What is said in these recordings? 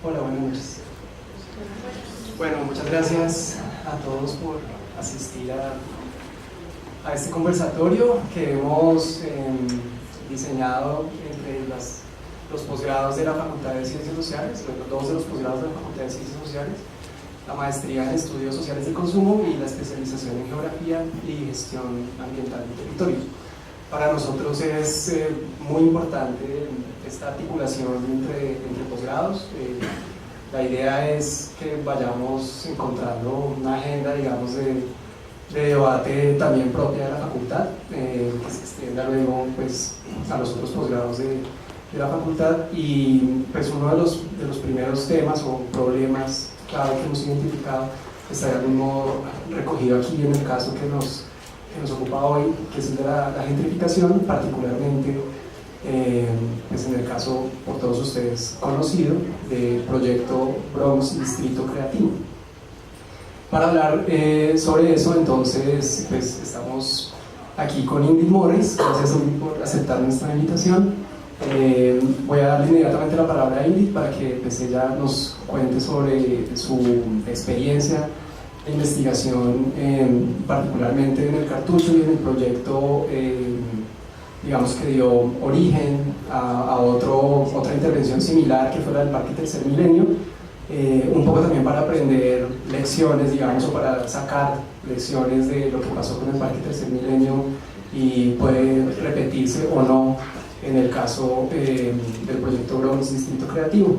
Hola, buenas noches. Bueno, muchas gracias a todos por asistir a este conversatorio que hemos diseñado entre los posgrados de la Facultad de Ciencias Sociales, dos de los posgrados de la Facultad de Ciencias Sociales, la maestría en Estudios Sociales de Consumo y la especialización en Geografía y Gestión Ambiental de Territorio. Para nosotros es muy importante esta articulación entre posgrados. La idea es que vayamos encontrando una agenda, digamos, de debate también propia de la facultad, que se extienda luego pues, a los otros posgrados de la facultad. Y pues uno de los primeros temas o problemas clave que hemos identificado está de algún modo recogido aquí en el caso que nos ocupa hoy, que es el de la gentrificación, particularmente pues en el caso por todos ustedes conocido del proyecto Bronx Distrito Creativo. Para hablar sobre eso, entonces pues estamos aquí con Ingrid Morris. Gracias, Ingrid, por aceptar nuestra invitación. Voy a darle inmediatamente la palabra a Ingrid para que pues, ella nos cuente sobre su experiencia de investigación, particularmente en el cartucho y en el proyecto digamos que dio origen a otra intervención similar que fue la del Parque Tercer Milenio, un poco también para aprender lecciones, digamos, o para sacar lecciones de lo que pasó con el Parque Tercer Milenio y puede repetirse o no en el caso del proyecto Bronx Distrito Creativo.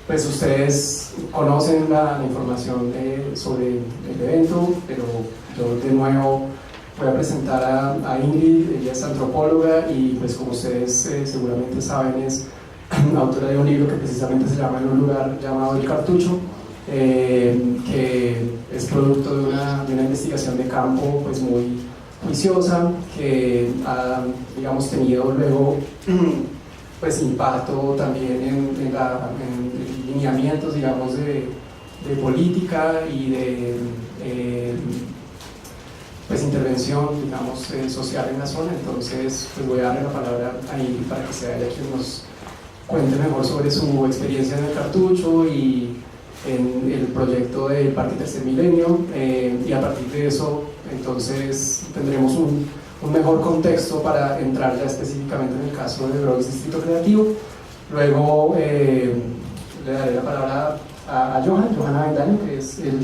Pues ustedes conocen la información sobre el evento, pero yo de nuevo voy a presentar a Ingrid. Ella es antropóloga y pues como ustedes seguramente saben es autora de un libro que precisamente se llama En un lugar llamado El Cartucho, que es producto de una investigación de campo pues muy juiciosa, que ha, digamos, tenido luego pues impacto también en lineamientos, digamos, de política y de pues intervención, digamos, social en la zona. Entonces pues voy a darle la palabra a Ingrid para que sea ella quien nos cuente mejor sobre su experiencia en el cartucho y en el proyecto del Parque Tercer Milenio, y a partir de eso entonces tendremos un mejor contexto para entrar ya específicamente en el caso de Bronx Distrito Creativo. Luego le daré la palabra a Johan Avendaño, que es el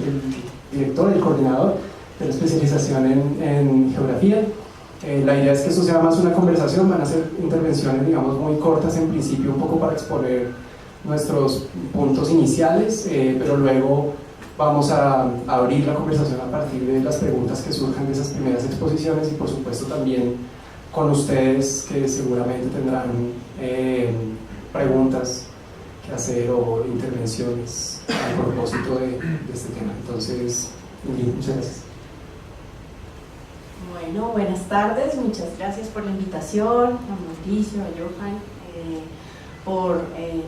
director, el coordinador de la especialización en geografía. La idea es que esto sea más una conversación, van a ser intervenciones, digamos, muy cortas en principio, un poco para exponer nuestros puntos iniciales, pero luego vamos a abrir la conversación a partir de las preguntas que surjan de esas primeras exposiciones y por supuesto también con ustedes que seguramente tendrán preguntas que hacer o intervenciones a propósito de este tema. Entonces, muchas gracias. Bueno, buenas tardes, muchas gracias por la invitación, a Mauricio, a Johan, por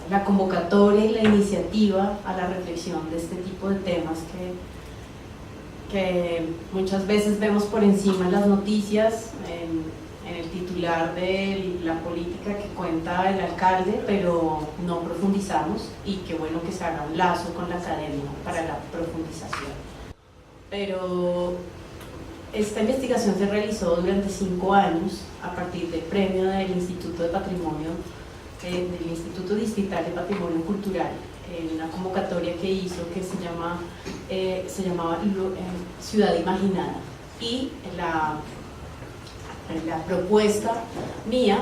la convocatoria y la iniciativa a la reflexión de este tipo de temas que muchas veces vemos por encima en las noticias, en el titular de la política que cuenta el alcalde, pero no profundizamos, y qué bueno que se haga un lazo con la academia para la profundización. Pero esta investigación se realizó durante 5 años a partir del premio del Instituto de Patrimonio, del Instituto Distrital de Patrimonio Cultural, en una convocatoria que hizo que se llamaba Ciudad Imaginada. Y la propuesta mía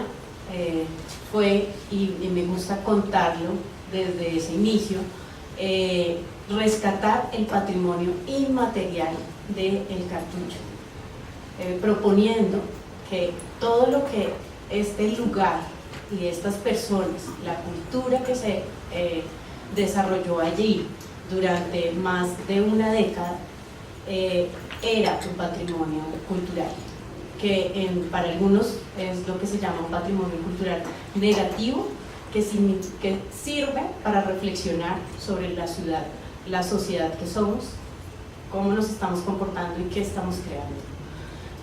fue, y me gusta contarlo desde ese inicio, rescatar el patrimonio inmaterial del cartucho, proponiendo que todo lo que este lugar y estas personas, la cultura que se desarrolló allí durante más de una década, era un patrimonio cultural, que para algunos es lo que se llama un patrimonio cultural negativo, que sirve para reflexionar sobre la ciudad, la sociedad que somos, cómo nos estamos comportando y qué estamos creando.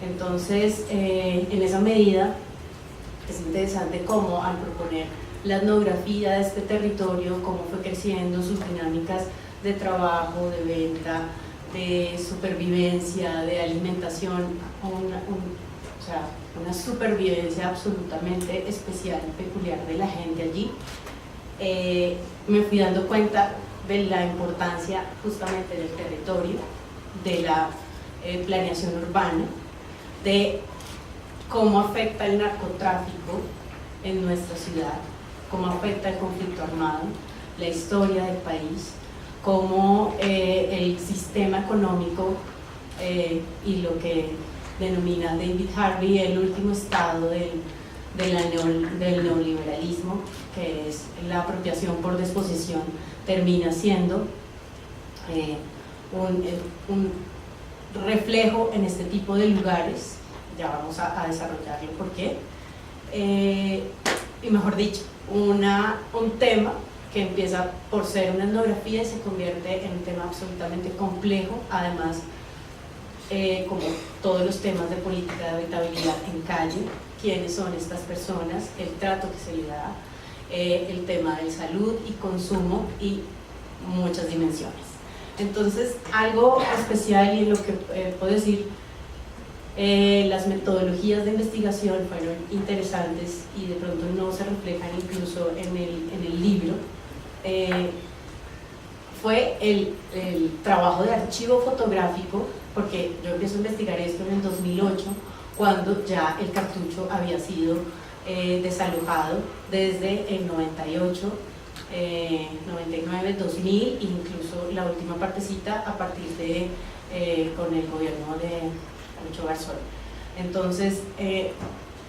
Entonces, en esa medida, es interesante cómo al proponer la etnografía de este territorio, cómo fue creciendo, sus dinámicas de trabajo, de venta, de supervivencia, de alimentación, o sea, una supervivencia absolutamente especial y peculiar de la gente allí. Me fui dando cuenta de la importancia justamente del territorio, de la planeación urbana, de cómo afecta el narcotráfico en nuestra ciudad, cómo afecta el conflicto armado, la historia del país, cómo el sistema económico y lo que denomina David Harvey el último estado del neoliberalismo, que es la apropiación por desposesión, termina siendo un reflejo en este tipo de lugares. Ya vamos a desarrollarlo por qué. Y mejor dicho, un tema que empieza por ser una etnografía y se convierte en un tema absolutamente complejo, además como todos los temas de política de habitabilidad en calle, quiénes son estas personas, el trato que se le da, el tema de salud y consumo y muchas dimensiones. Entonces, algo especial y lo que puedo decir, las metodologías de investigación fueron interesantes y de pronto no se reflejan incluso en el libro, fue el trabajo de archivo fotográfico, porque yo empiezo a investigar esto en el 2008, cuando ya el cartucho había sido desalojado desde el 98, 99, 2000, incluso la última partecita a partir de con el gobierno de Lucho Garzón. Entonces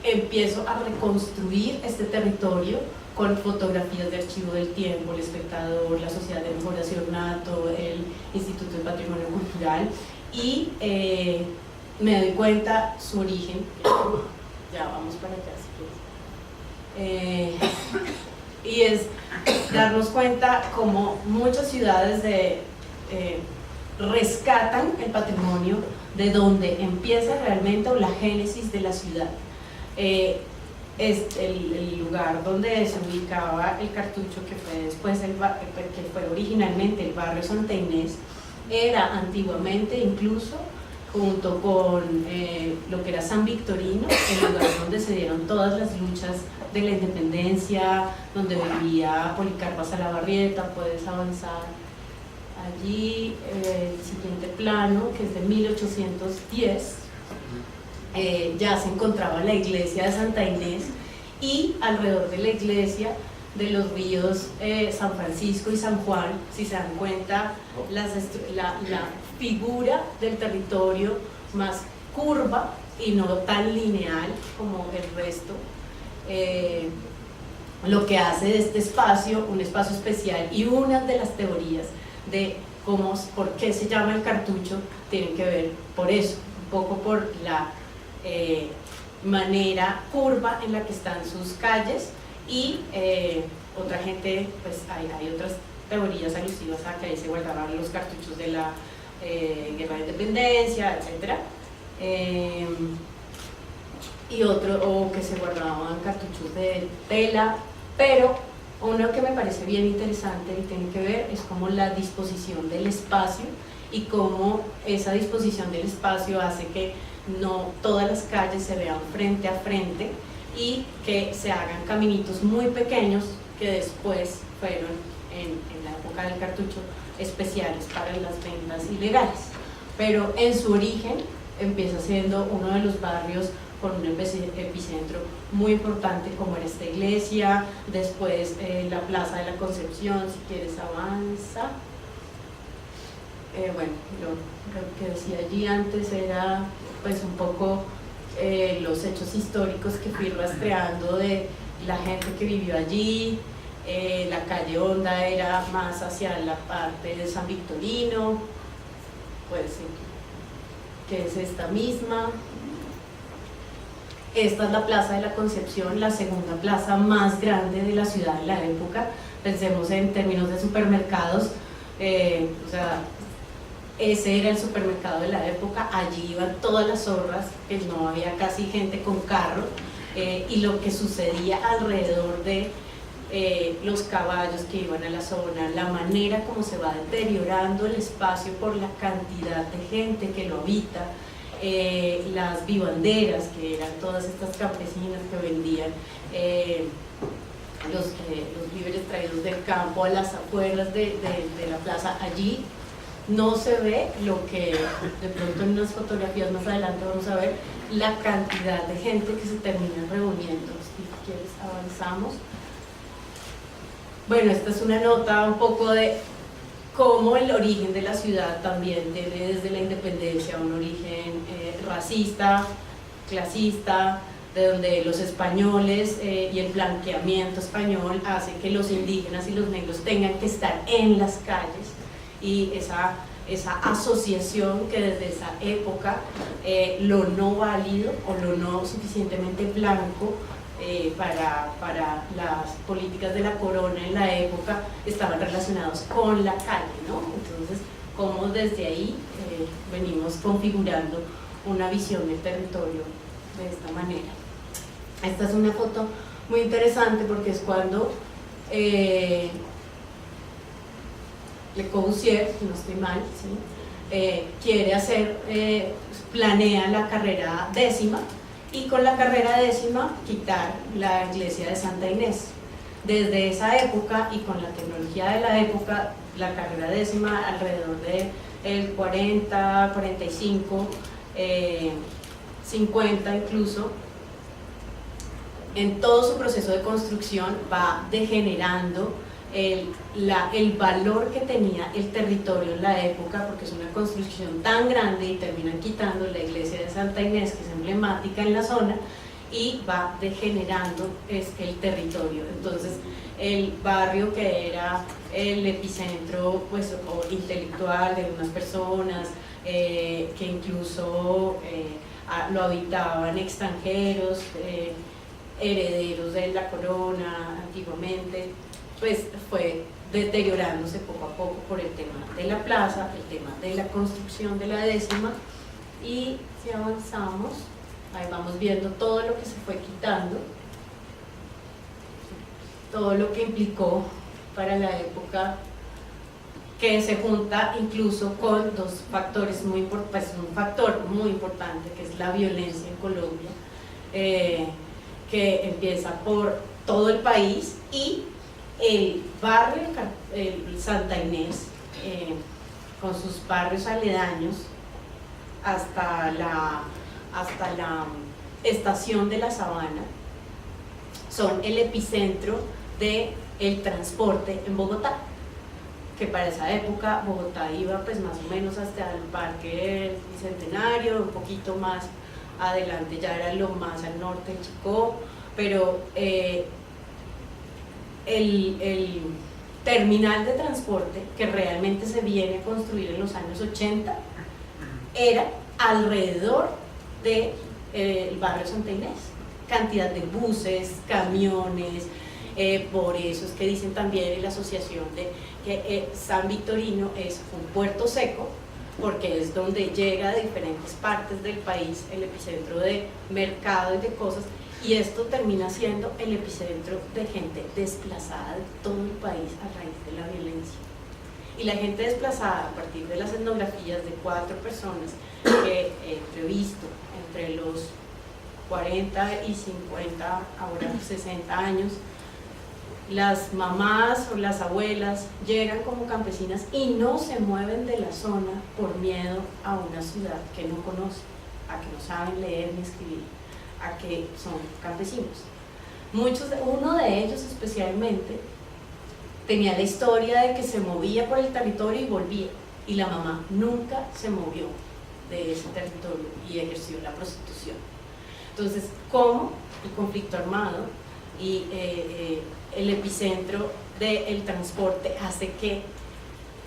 empiezo a reconstruir este territorio con fotografías de archivo del tiempo, El Espectador, la Sociedad de Mejoración NATO, el Instituto de Patrimonio Cultural, y me doy cuenta su origen. Ya vamos para allá si quieres. Y es darnos cuenta como muchas ciudades rescatan el patrimonio de donde empieza realmente o la génesis de la ciudad. Es el lugar donde se ubicaba el cartucho, que fue después que fue originalmente el barrio Santa Inés, era antiguamente incluso junto con lo que era San Victorino, el lugar donde se dieron todas las luchas de la independencia, donde vivía Policarpa Salabarrieta. Puedes avanzar allí, el siguiente plano, que es de 1810, ya se encontraba la iglesia de Santa Inés, y alrededor de la iglesia de los ríos San Francisco y San Juan, si se dan cuenta, la figura del territorio más curva y no tan lineal como el resto, lo que hace de este espacio un espacio especial. Y una de las teorías de por qué se llama el cartucho tienen que ver por eso, un poco por la manera curva en la que están sus calles, y otra gente, pues hay otras teorías alusivas a que ahí se guardaban los cartuchos de la Guerra de Independencia, etc. Y o que se guardaban cartuchos de tela, pero uno que me parece bien interesante y tiene que ver es como la disposición del espacio, y cómo esa disposición del espacio hace que no todas las calles se vean frente a frente y que se hagan caminitos muy pequeños que después fueron en la época del cartucho especiales para las ventas ilegales. Pero en su origen empieza siendo uno de los barrios con un epicentro muy importante, como era esta iglesia, después la Plaza de la Concepción. Si quieres avanza. Bueno, lo que decía allí antes era pues un poco los hechos históricos que fui rastreando de la gente que vivió allí. La calle Honda era más hacia la parte de San Victorino, pues que es esta misma. Esta es la Plaza de la Concepción, la segunda plaza más grande de la ciudad en la época. Pensemos en términos de supermercados, o sea, ese era el supermercado de la época. Allí iban todas las zorras, que no había casi gente con carro, y lo que sucedía alrededor de los caballos que iban a la zona, la manera como se va deteriorando el espacio por la cantidad de gente que lo habita, las vivanderas, que eran todas estas campesinas que vendían los víveres traídos del campo a las afueras de la plaza. Allí no se ve lo que de pronto en unas fotografías más adelante vamos a ver, la cantidad de gente que se termina reuniendo. Si quieres avanzamos. Bueno, esta es una nota un poco de cómo el origen de la ciudad también tiene desde la independencia un origen racista, clasista, de donde los españoles y el blanqueamiento español hace que los indígenas y los negros tengan que estar en las calles, y esa asociación que desde esa época lo no válido o lo no suficientemente blanco para las políticas de la corona en la época estaban relacionados con la calle, ¿no? Entonces, como desde ahí venimos configurando una visión del territorio de esta manera. Esta es una foto muy interesante porque es cuando Le Corbusier, si no estoy mal, ¿sí? Quiere hacer, planea la carrera 10ª, y con la carrera 10ª quitar la iglesia de Santa Inés. Desde esa época y con la tecnología de la época, la carrera 10ª alrededor del 40, 45, 50 incluso, en todo su proceso de construcción va degenerando el valor que tenía el territorio en la época, porque es una construcción tan grande, y terminan quitando la iglesia de Santa Inés, que es emblemática en la zona, y va degenerando el territorio. Entonces el barrio, que era el epicentro pues, o intelectual de unas personas que incluso lo habitaban extranjeros, herederos de la corona antiguamente, pues fue deteriorándose poco a poco por el tema de la plaza, el tema de la construcción de la 10ª. Y si avanzamos, ahí vamos viendo todo lo que se fue quitando, todo lo que implicó para la época, que se junta incluso con dos factores muy importantes, pues un factor muy importante, que es la violencia en Colombia, que empieza por todo el país, y el barrio el Santa Inés, con sus barrios aledaños hasta la estación de la Sabana, son el epicentro del transporte en Bogotá, que para esa época Bogotá iba pues más o menos hasta el Parque Bicentenario, un poquito más adelante ya era lo más al norte, el Chicó, pero el terminal de transporte que realmente se viene a construir en los años 80 era alrededor del barrio Santa Inés. Cantidad de buses, camiones, por eso es que dicen también en la asociación que San Victorino es un puerto seco, porque es donde llega de diferentes partes del país, el epicentro de mercado y de cosas, y esto termina siendo el epicentro de gente desplazada de todo el país a raíz de la violencia. Y la gente desplazada, a partir de las etnografías de 4 personas que he entrevisto entre los 40 y 50, ahora 60 años, las mamás o las abuelas llegan como campesinas y no se mueven de la zona por miedo a una ciudad que no conocen, a que no saben leer ni escribir, a que son campesinos. Uno de ellos especialmente tenía la historia de que se movía por el territorio y volvía, y la mamá nunca se movió de ese territorio y ejerció la prostitución. Entonces, ¿cómo el conflicto armado y el epicentro del transporte hace que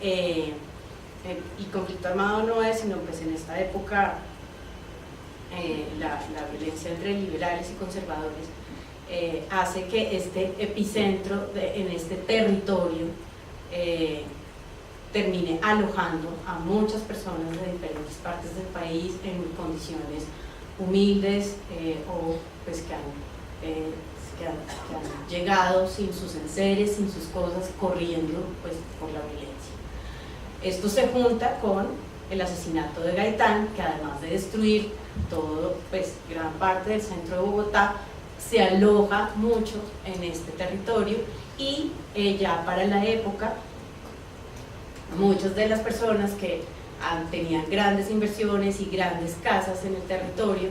el conflicto armado no es, sino pues en esta época la violencia entre liberales y conservadores hace que este epicentro en este territorio termine alojando a muchas personas de diferentes partes del país en condiciones humildes o pues que han que han llegado sin sus enseres, sin sus cosas, corriendo pues, por la violencia. Esto se junta con el asesinato de Gaitán, que además de destruir todo, pues gran parte del centro de Bogotá, se aloja mucho en este territorio y ya para la época muchas de las personas que tenían grandes inversiones y grandes casas en el territorio,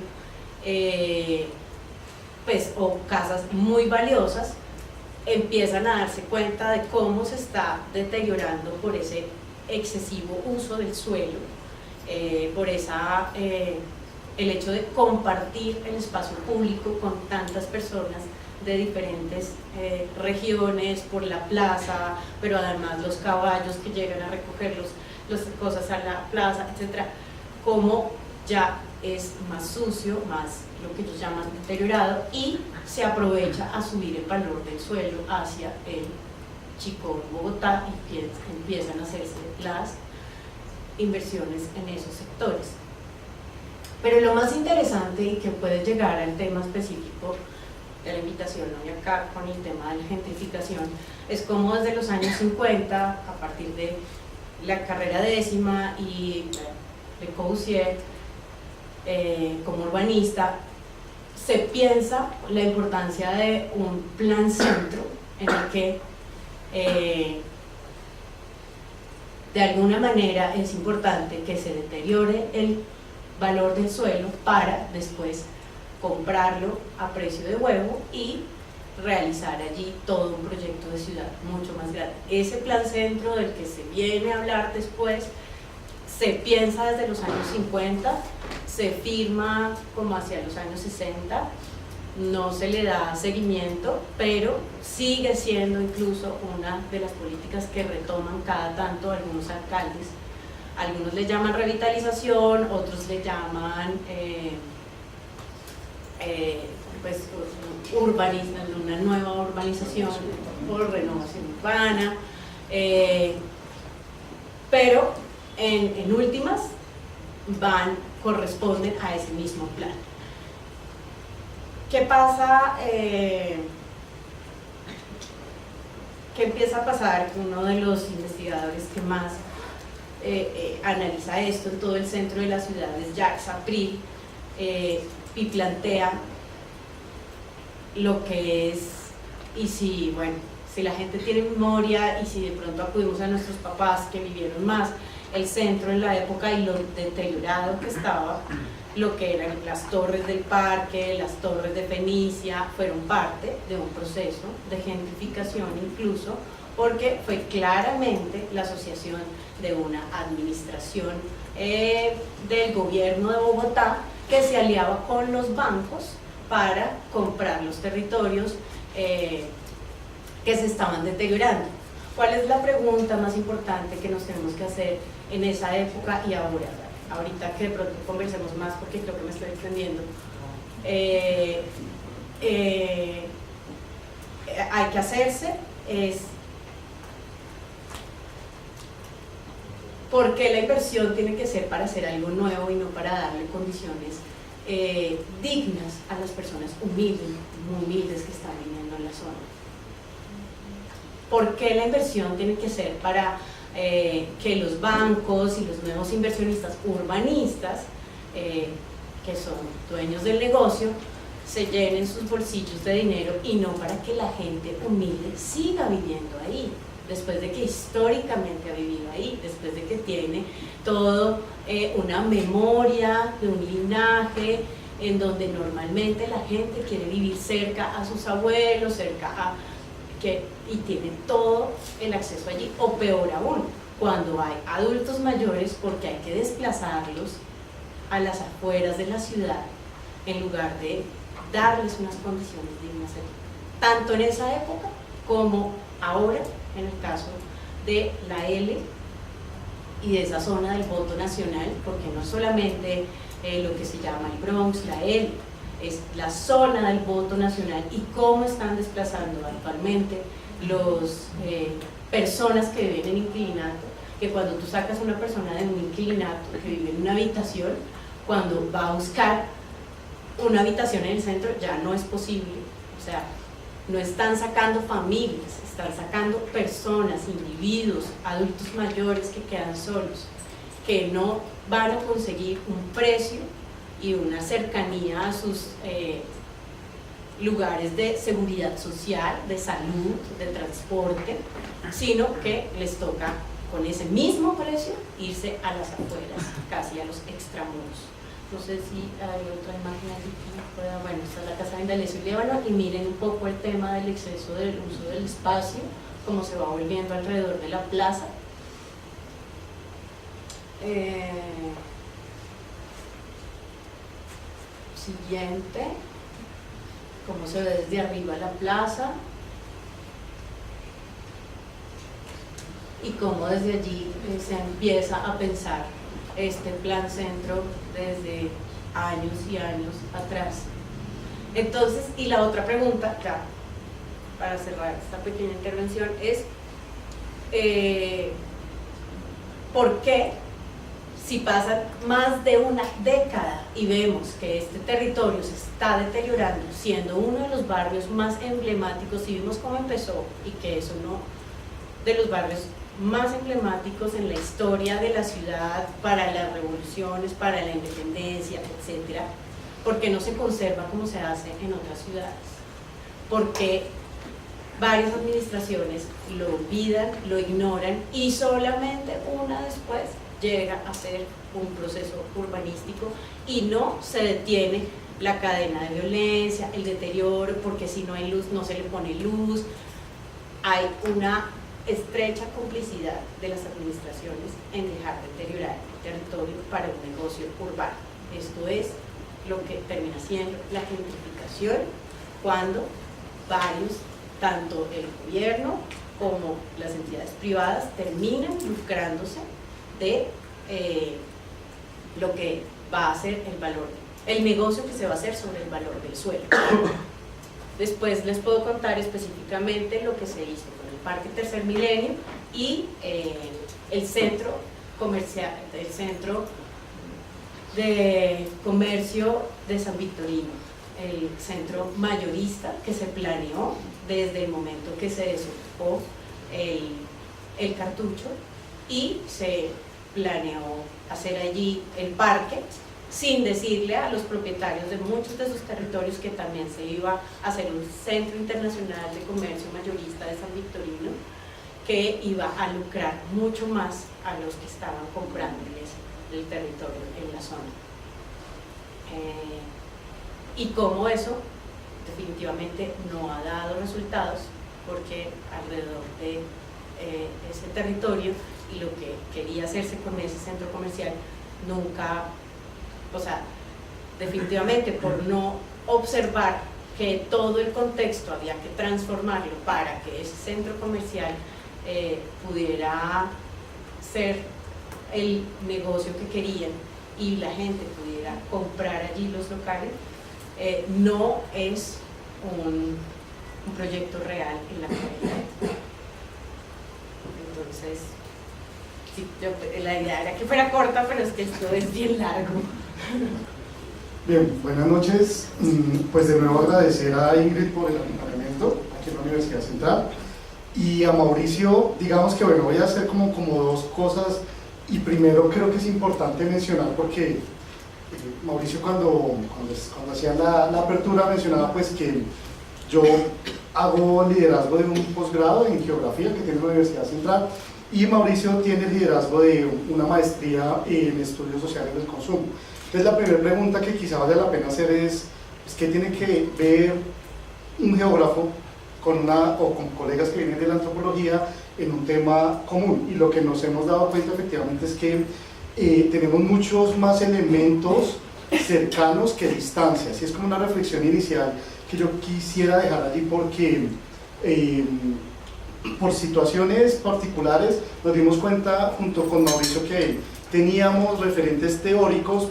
pues, o casas muy valiosas, empiezan a darse cuenta de cómo se está deteriorando por ese excesivo uso del suelo, por el hecho de compartir el espacio público con tantas personas de diferentes regiones, por la plaza, pero además los caballos que llegan a recoger las cosas a la plaza, etcétera, como ya es más sucio, más lo que ellos llaman deteriorado, y se aprovecha a subir el valor del suelo hacia el Chicó, Bogotá, y empiezan a hacerse las inversiones en esos sectores. Pero lo más interesante, y que puede llegar al tema específico de la invitación hoy acá con el tema de la gentrificación, es cómo desde los años 50, a partir de la carrera décima y de Corbusier como urbanista, se piensa la importancia de un plan centro en el que de alguna manera es importante que se deteriore el valor del suelo para después comprarlo a precio de huevo y realizar allí todo un proyecto de ciudad mucho más grande. Ese plan centro del que se viene a hablar después se piensa desde los años 50, se firma como hacia los años 60, no se le da seguimiento, pero sigue siendo incluso una de las políticas que retoman cada tanto algunos alcaldes. Algunos le llaman revitalización, otros le llaman pues, una nueva urbanización por renovación urbana, pero en últimas corresponden a ese mismo plan. ¿Qué pasa? ¿Qué empieza a pasar? Uno de los investigadores que más analiza esto en todo el centro de la ciudad es Jacques April, y plantea lo que es, y si la gente tiene memoria y si de pronto acudimos a nuestros papás que vivieron más el centro en la época y lo deteriorado que estaba, lo que eran las torres del parque, las torres de Fenicia, fueron parte de un proceso de gentrificación incluso, porque fue claramente la asociación de una administración del gobierno de Bogotá que se aliaba con los bancos para comprar los territorios que se estaban deteriorando. ¿Cuál es la pregunta más importante que nos tenemos que hacer en esa época y ahora? Ahorita que de pronto conversemos más porque creo que me estoy extendiendo. Hay que hacerse es ¿por qué la inversión tiene que ser para hacer algo nuevo y no para darle condiciones dignas a las personas humildes, muy humildes que están viviendo en la zona? ¿Por qué la inversión tiene que ser para que los bancos y los nuevos inversionistas urbanistas, que son dueños del negocio, se llenen sus bolsillos de dinero y no para que la gente humilde siga viviendo ahí, después de que históricamente ha vivido ahí, después de que tiene todo una memoria de un linaje en donde normalmente la gente quiere vivir cerca a sus abuelos, y tiene todo el acceso allí, o peor aún, cuando hay adultos mayores porque hay que desplazarlos a las afueras de la ciudad en lugar de darles unas condiciones dignas allí, tanto en esa época como ahora en el caso de la L y de esa zona del voto nacional, porque no solamente lo que se llama el Bronx, la L, es la zona del voto nacional y cómo están desplazando actualmente los personas que viven en inquilinato, que cuando tú sacas a una persona de un inquilinato que vive en una habitación, cuando va a buscar una habitación en el centro ya no es posible, o sea, no están sacando familias, están sacando personas, individuos, adultos mayores que quedan solos, que no van a conseguir un precio y una cercanía a sus lugares de seguridad social, de salud, de transporte, sino que les toca con ese mismo precio irse a las afueras, casi a los extramuros. No sé si hay otra imagen aquí que pueda, bueno, está la casa de Indalecio y Líbano, y miren un poco el tema del exceso del uso del espacio, cómo se va volviendo alrededor de la plaza. Siguiente, cómo se ve desde arriba la plaza y cómo desde allí se empieza a pensar este plan centro desde años y años atrás. Entonces, y la otra pregunta, ya para cerrar esta pequeña intervención, es ¿por qué, si pasan más de una década y vemos que este territorio se está deteriorando, siendo uno de los barrios más emblemáticos, y vimos cómo empezó y que es uno de los barrios más emblemáticos en la historia de la ciudad, para las revoluciones, para la independencia, etcétera, ¿por qué no se conserva como se hace en otras ciudades? Porque varias administraciones lo olvidan, lo ignoran y solamente una después llega a ser un proceso urbanístico y no se detiene la cadena de violencia, el deterioro, porque si no hay luz no se le pone luz. Hay una estrecha complicidad de las administraciones en dejar deteriorar el territorio para un negocio urbano. Esto es lo que termina siendo la gentrificación, cuando varios, tanto el gobierno como las entidades privadas, terminan lucrándose de lo que va a ser el valor, el negocio que se va a hacer sobre el valor del suelo. Después les puedo contar específicamente lo que se hizo con el Parque Tercer Milenio y el centro comercial, el centro de comercio de San Victorino, el centro mayorista que se planeó desde el momento que se desocupó el cartucho, y se planeó hacer allí el parque sin decirle a los propietarios de muchos de sus territorios que también se iba a hacer un centro internacional de comercio mayorista de San Victorino, que iba a lucrar mucho más a los que estaban comprándoles el territorio en la zona. Y cómo eso definitivamente no ha dado resultados, porque alrededor de ese territorio y lo que quería hacerse con ese centro comercial nunca, o sea, definitivamente por no observar que todo el contexto había que transformarlo para que ese centro comercial pudiera ser el negocio que querían y la gente pudiera comprar allí los locales, no es un proyecto real en la actualidad. Entonces, sí, la idea era que fuera corta, pero es que esto es bien largo. Bien, buenas noches. Pues de nuevo agradecer a Ingrid por el acompañamiento aquí en la Universidad Central, y a Mauricio. Digamos que bueno, voy a hacer como dos cosas, y primero creo que es importante mencionar, porque Mauricio cuando hacía la apertura mencionaba pues que yo hago liderazgo de un posgrado en geografía que tiene la Universidad Central, y Mauricio tiene el liderazgo de una maestría en estudios sociales del consumo. Entonces la primera pregunta que quizá vale la pena hacer es ¿qué tiene que ver un geógrafo con colegas que vienen de la antropología en un tema común? Y lo que nos hemos dado cuenta efectivamente es que tenemos muchos más elementos cercanos que distancias, y es como una reflexión inicial que yo quisiera dejar allí, porque por situaciones particulares nos dimos cuenta junto con Mauricio que teníamos referentes teóricos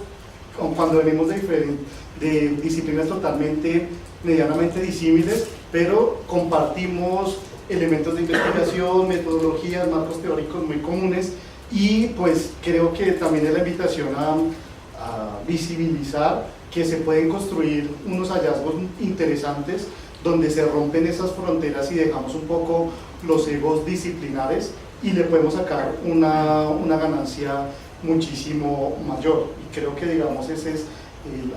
cuando venimos de disciplinas totalmente, medianamente disímiles, pero compartimos elementos de investigación, metodologías, marcos teóricos muy comunes, y pues creo que también es la invitación a visibilizar que se pueden construir unos hallazgos interesantes donde se rompen esas fronteras y dejamos un poco los egos disciplinares y le podemos sacar una ganancia muchísimo mayor. Y creo que, digamos, esa es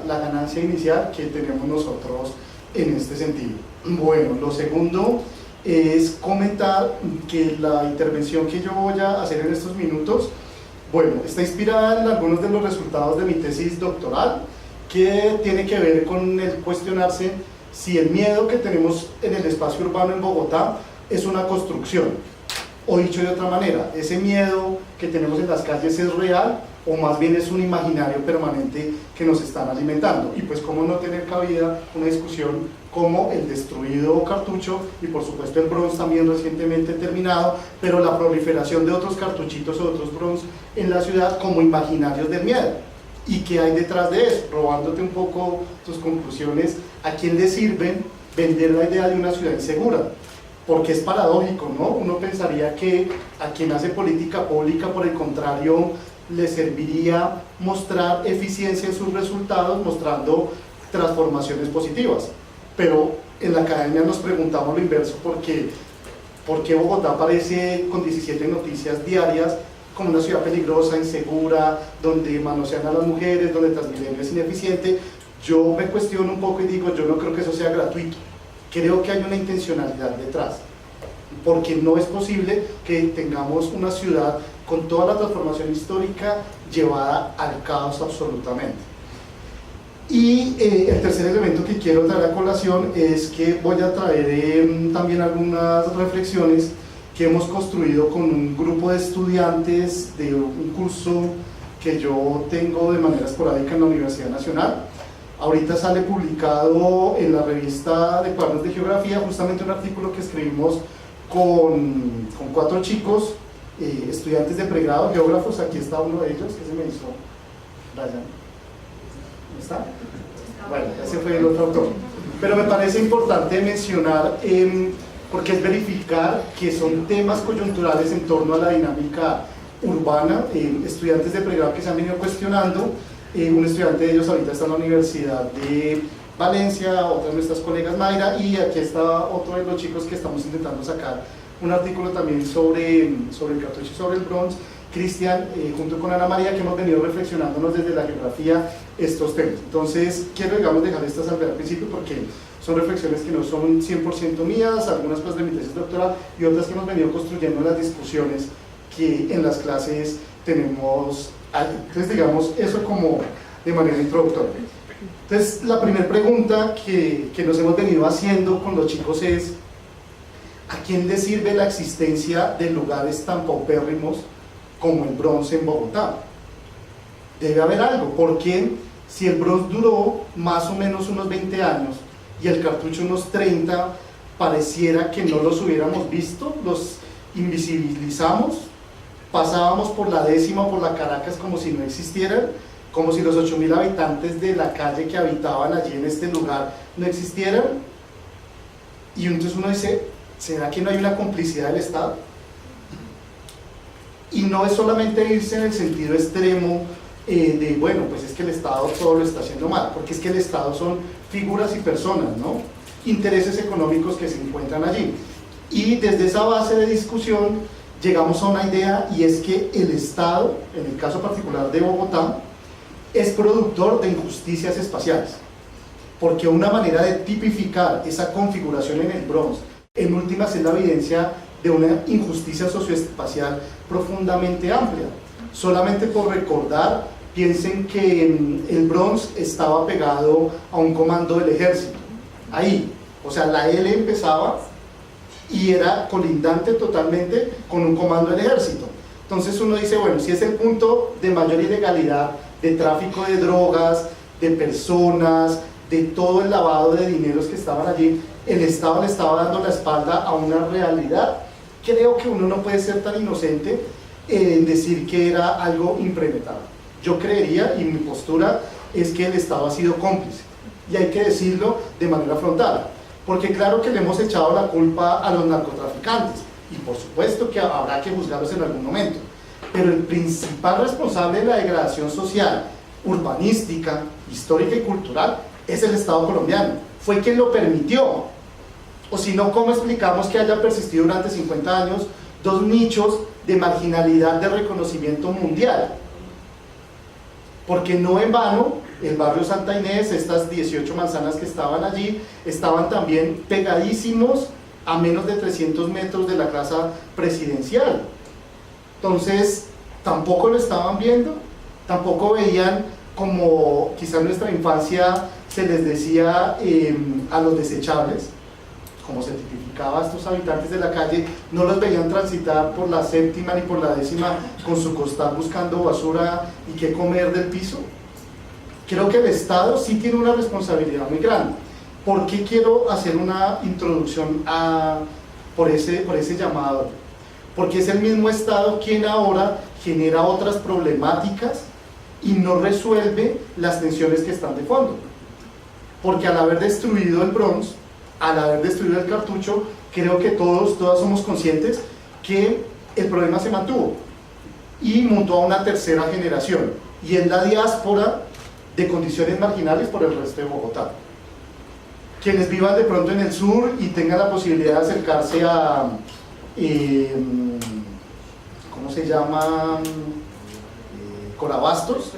la ganancia inicial que tenemos nosotros en este sentido. Bueno, lo segundo es comentar que la intervención que yo voy a hacer en estos minutos, bueno, está inspirada en algunos de los resultados de mi tesis doctoral, que tiene que ver con el cuestionarse si el miedo que tenemos en el espacio urbano en Bogotá es una construcción, o dicho de otra manera, ese miedo que tenemos en las calles es real o más bien es un imaginario permanente que nos están alimentando. Y pues cómo no tener cabida una discusión como el destruido Cartucho y por supuesto el Bronx también recientemente terminado, pero la proliferación de otros cartuchitos o otros Bronx en la ciudad como imaginarios del miedo. ¿Y qué hay detrás de eso? Robándote un poco tus conclusiones, ¿a quién le sirven vender la idea de una ciudad insegura? Porque es paradójico, ¿no? Uno pensaría que a quien hace política pública, por el contrario, le serviría mostrar eficiencia en sus resultados, mostrando transformaciones positivas. Pero en la academia nos preguntamos lo inverso, ¿por qué Bogotá aparece con 17 noticias diarias como una ciudad peligrosa, insegura, donde manosean a las mujeres, donde Transmilenio es ineficiente? Yo me cuestiono un poco y digo, yo no creo que eso sea gratuito. Creo que hay una intencionalidad detrás, porque no es posible que tengamos una ciudad con toda la transformación histórica llevada al caos absolutamente. Y el tercer elemento que quiero traer a colación es que voy a traer también algunas reflexiones que hemos construido con un grupo de estudiantes de un curso que yo tengo de manera esporádica en la Universidad Nacional. Ahorita sale publicado en la revista de Cuadernos de Geografía justamente un artículo que escribimos con 4 chicos, estudiantes de pregrado, geógrafos. Aquí está uno de ellos, que se me hizo, Brian. ¿No está? Bueno, ese fue el otro autor. Pero me parece importante mencionar, porque es verificar que son temas coyunturales en torno a la dinámica urbana, estudiantes de pregrado que se han venido cuestionando. Un estudiante de ellos ahorita está en la Universidad de Valencia, otra de nuestras colegas Mayra, y aquí está otro de los chicos que estamos intentando sacar un artículo también sobre el cartucho y sobre el Bronx, Cristian, junto con Ana María, que hemos venido reflexionándonos desde la geografía estos temas. Entonces quiero, digamos, dejar esta salvedad al principio porque son reflexiones que no son 100% mías, algunas cosas de mi tesis doctoral y otras que hemos venido construyendo en las discusiones que en las clases tenemos. Entonces, digamos, eso como de manera introductoria. Entonces, la primera pregunta que nos hemos venido haciendo con los chicos es: ¿a quién le sirve la existencia de lugares tan paupérrimos como el Bronx en Bogotá? Debe haber algo, porque si el Bronx duró más o menos unos 20 años y el cartucho unos 30, pareciera que no los hubiéramos visto, los invisibilizamos, pasábamos por la Décima o por la Caracas como si no existieran, como si los 8.000 habitantes de la calle que habitaban allí en este lugar no existieran. Y entonces uno dice, ¿será que no hay una complicidad del Estado? Y no es solamente irse en el sentido extremo de, bueno, pues es que el Estado todo lo está haciendo mal, porque es que el Estado son figuras y personas, ¿no? Intereses económicos que se encuentran allí. Y desde esa base de discusión llegamos a una idea, y es que el Estado, en el caso particular de Bogotá, es productor de injusticias espaciales, porque una manera de tipificar esa configuración en el Bronx, en últimas, es la evidencia de una injusticia socioespacial profundamente amplia. Solamente por recordar, piensen que el Bronx estaba pegado a un comando del ejército, ahí, o sea, la L empezaba y era colindante totalmente con un comando del ejército. Entonces uno dice, bueno, si es el punto de mayor ilegalidad, de tráfico de drogas, de personas, de todo el lavado de dineros que estaban allí, el Estado le estaba dando la espalda a una realidad. Creo que uno no puede ser tan inocente en decir que era algo impremeditado. Yo creería, y mi postura es que el Estado ha sido cómplice, y hay que decirlo de manera frontal, porque claro que le hemos echado la culpa a los narcotraficantes, y por supuesto que habrá que juzgarlos en algún momento, pero el principal responsable de la degradación social, urbanística, histórica y cultural es el Estado colombiano. Fue quien lo permitió, O si no, ¿cómo explicamos que haya persistido durante 50 años dos nichos de marginalidad de reconocimiento mundial? Porque no en vano, el barrio Santa Inés, estas 18 manzanas que estaban allí, estaban también pegadísimos a menos de 300 metros de la casa presidencial. Entonces, tampoco lo estaban viendo, tampoco veían, como quizá en nuestra infancia se les decía a los desechables, como se tipificaba a estos habitantes de la calle, no los veían transitar por la 7ª ni por la 10ª con su costal buscando basura y qué comer del piso. Creo que el Estado sí tiene una responsabilidad muy grande. ¿Por qué quiero hacer una introducción por ese llamado? Porque es el mismo Estado quien ahora genera otras problemáticas y no resuelve las tensiones que están de fondo. Porque al haber destruido el Bronx, al haber destruido el cartucho, creo que todas somos conscientes que el problema se mantuvo y mutó a una tercera generación, y es la diáspora de condiciones marginales por el resto de Bogotá. Quienes vivan de pronto en el sur y tengan la posibilidad de acercarse a ¿cómo se llama? Corabastos.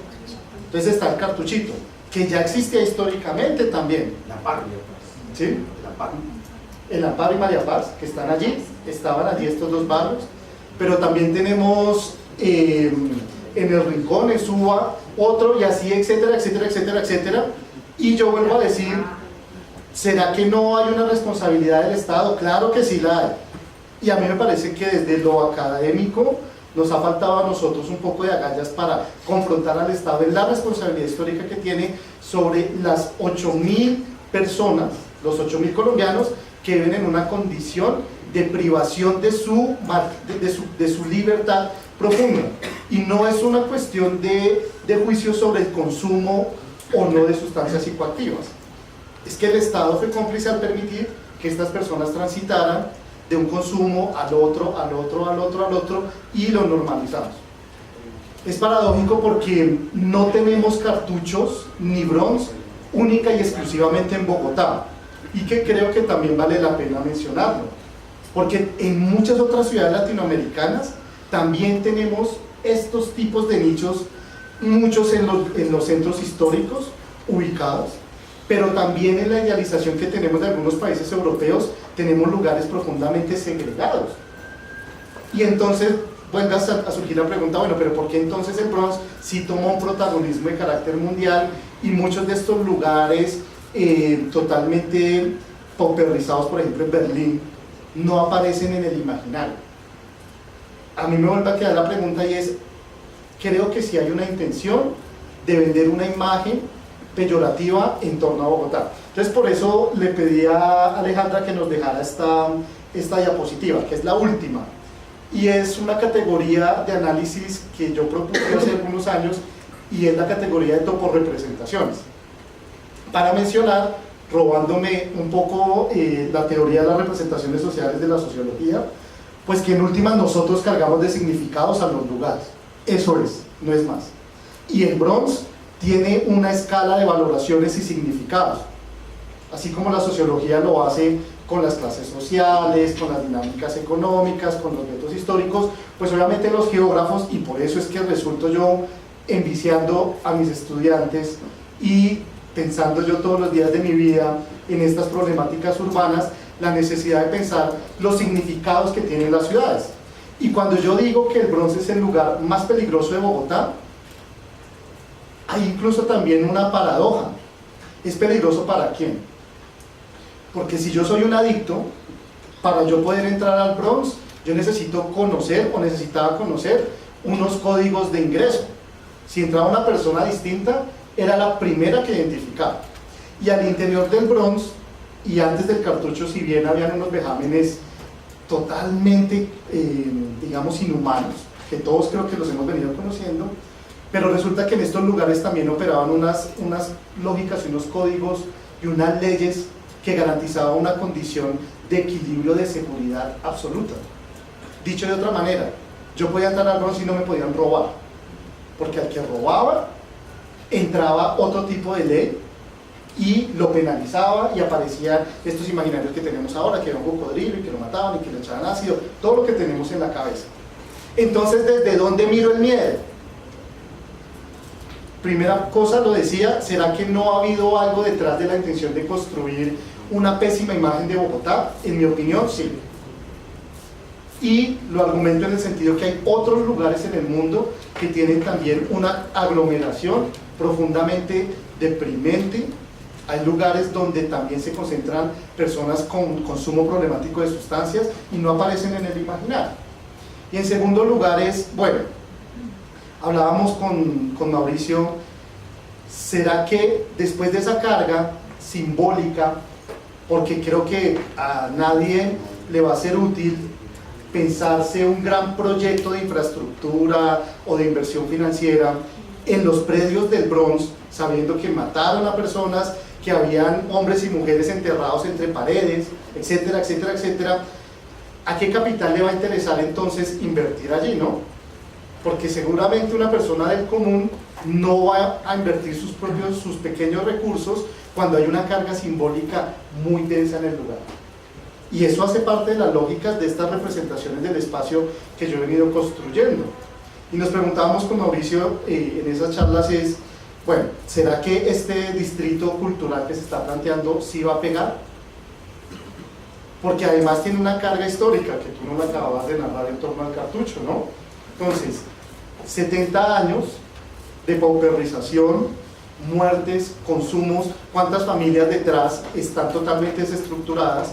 Entonces está el Cartuchito, que ya existía históricamente también. La Parra. ¿Sí? La Parra. El Amparo y María Paz, que están allí, estaban allí estos dos barrios, pero también tenemos en el Rincón, en Suba, otro, y así, etcétera, etcétera, etcétera, etcétera. Y yo vuelvo a decir, ¿será que no hay una responsabilidad del Estado? Claro que sí la hay. Y a mí me parece que desde lo académico nos ha faltado a nosotros un poco de agallas para confrontar al Estado en la responsabilidad histórica que tiene sobre las 8.000 personas, los 8.000 colombianos que viven en una condición de privación de su libertad profunda. Y no es una cuestión de juicio sobre el consumo o no de sustancias psicoactivas. Es que el Estado fue cómplice al permitir que estas personas transitaran de un consumo al otro, al otro, al otro, al otro, y lo normalizamos. Es paradójico porque no tenemos cartuchos ni Bronx única y exclusivamente en Bogotá, y que creo que también vale la pena mencionarlo, porque en muchas otras ciudades latinoamericanas también tenemos estos tipos de nichos, muchos en los centros históricos ubicados, pero también en la idealización que tenemos de algunos países europeos, tenemos lugares profundamente segregados. Y entonces vuelve a surgir la pregunta, bueno, pero ¿por qué entonces el Bronx sí tomó un protagonismo de carácter mundial y muchos de estos lugares totalmente pauperizados, por ejemplo en Berlín, no aparecen en el imaginario? A mí me vuelve a quedar la pregunta, y es, creo que sí hay una intención de vender una imagen peyorativa en torno a Bogotá. Entonces por eso le pedí a Alejandra que nos dejara esta diapositiva, que es la última, y es una categoría de análisis que yo propuse hace algunos años, y es la categoría de toporrepresentaciones, para mencionar, robándome un poco la teoría de las representaciones sociales de la sociología, pues que en últimas nosotros cargamos de significados a los lugares. Eso es, no es más. Y el Bronx tiene una escala de valoraciones y significados, así como la sociología lo hace con las clases sociales, con las dinámicas económicas, con los retos históricos, pues obviamente los geógrafos, y por eso es que resulto yo enviciando a mis estudiantes y pensando yo todos los días de mi vida en estas problemáticas urbanas, la necesidad de pensar los significados que tienen las ciudades. Y cuando yo digo que el Bronx es el lugar más peligroso de Bogotá, hay incluso también una paradoja. ¿Es peligroso para quién? Porque si yo soy un adicto, para yo poder entrar al Bronx, yo necesito conocer o necesitaba conocer unos códigos de ingreso. Si entraba una persona distinta, era la primera que identificaba. Y al interior del Bronx, y antes del cartucho, si bien habían unos vejámenes totalmente, digamos, inhumanos, que todos creo que los hemos venido conociendo, pero resulta que en estos lugares también operaban unas lógicas y unos códigos y unas leyes que garantizaban una condición de equilibrio de seguridad absoluta. Dicho de otra manera, yo podía entrar al Bronx y no me podían robar, porque al que robaba entraba otro tipo de ley y lo penalizaba y aparecían estos imaginarios que tenemos ahora, que era un cocodrilo y que lo mataban y que le echaban ácido, todo lo que tenemos en la cabeza. Entonces, ¿desde dónde miro el miedo? Primera cosa, lo decía, ¿será que no ha habido algo detrás de la intención de construir una pésima imagen de Bogotá? En mi opinión, sí. Y lo argumento en el sentido que hay otros lugares en el mundo que tienen también una aglomeración profundamente deprimente. Hay lugares donde también se concentran personas con consumo problemático de sustancias y no aparecen en el imaginario. Y en segundo lugar es, bueno, hablábamos con Mauricio, ¿será que después de esa carga simbólica, porque creo que a nadie le va a ser útil pensarse un gran proyecto de infraestructura o de inversión financiera en los predios del Bronx, sabiendo que mataron a personas, que habían hombres y mujeres enterrados entre paredes, etcétera, etcétera, etcétera? ¿A qué capital le va a interesar entonces invertir allí, no? Porque seguramente una persona del común no va a invertir sus pequeños recursos cuando hay una carga simbólica muy densa en el lugar. Y eso hace parte de las lógicas de estas representaciones del espacio que yo he venido construyendo. Y nos preguntábamos con Mauricio en esas charlas es, bueno, ¿será que este distrito cultural que se está planteando sí va a pegar? Porque además tiene una carga histórica que tú no la acababas de narrar en torno al cartucho, ¿no? Entonces, 70 años de pauperización, muertes, consumos, cuántas familias detrás están totalmente desestructuradas,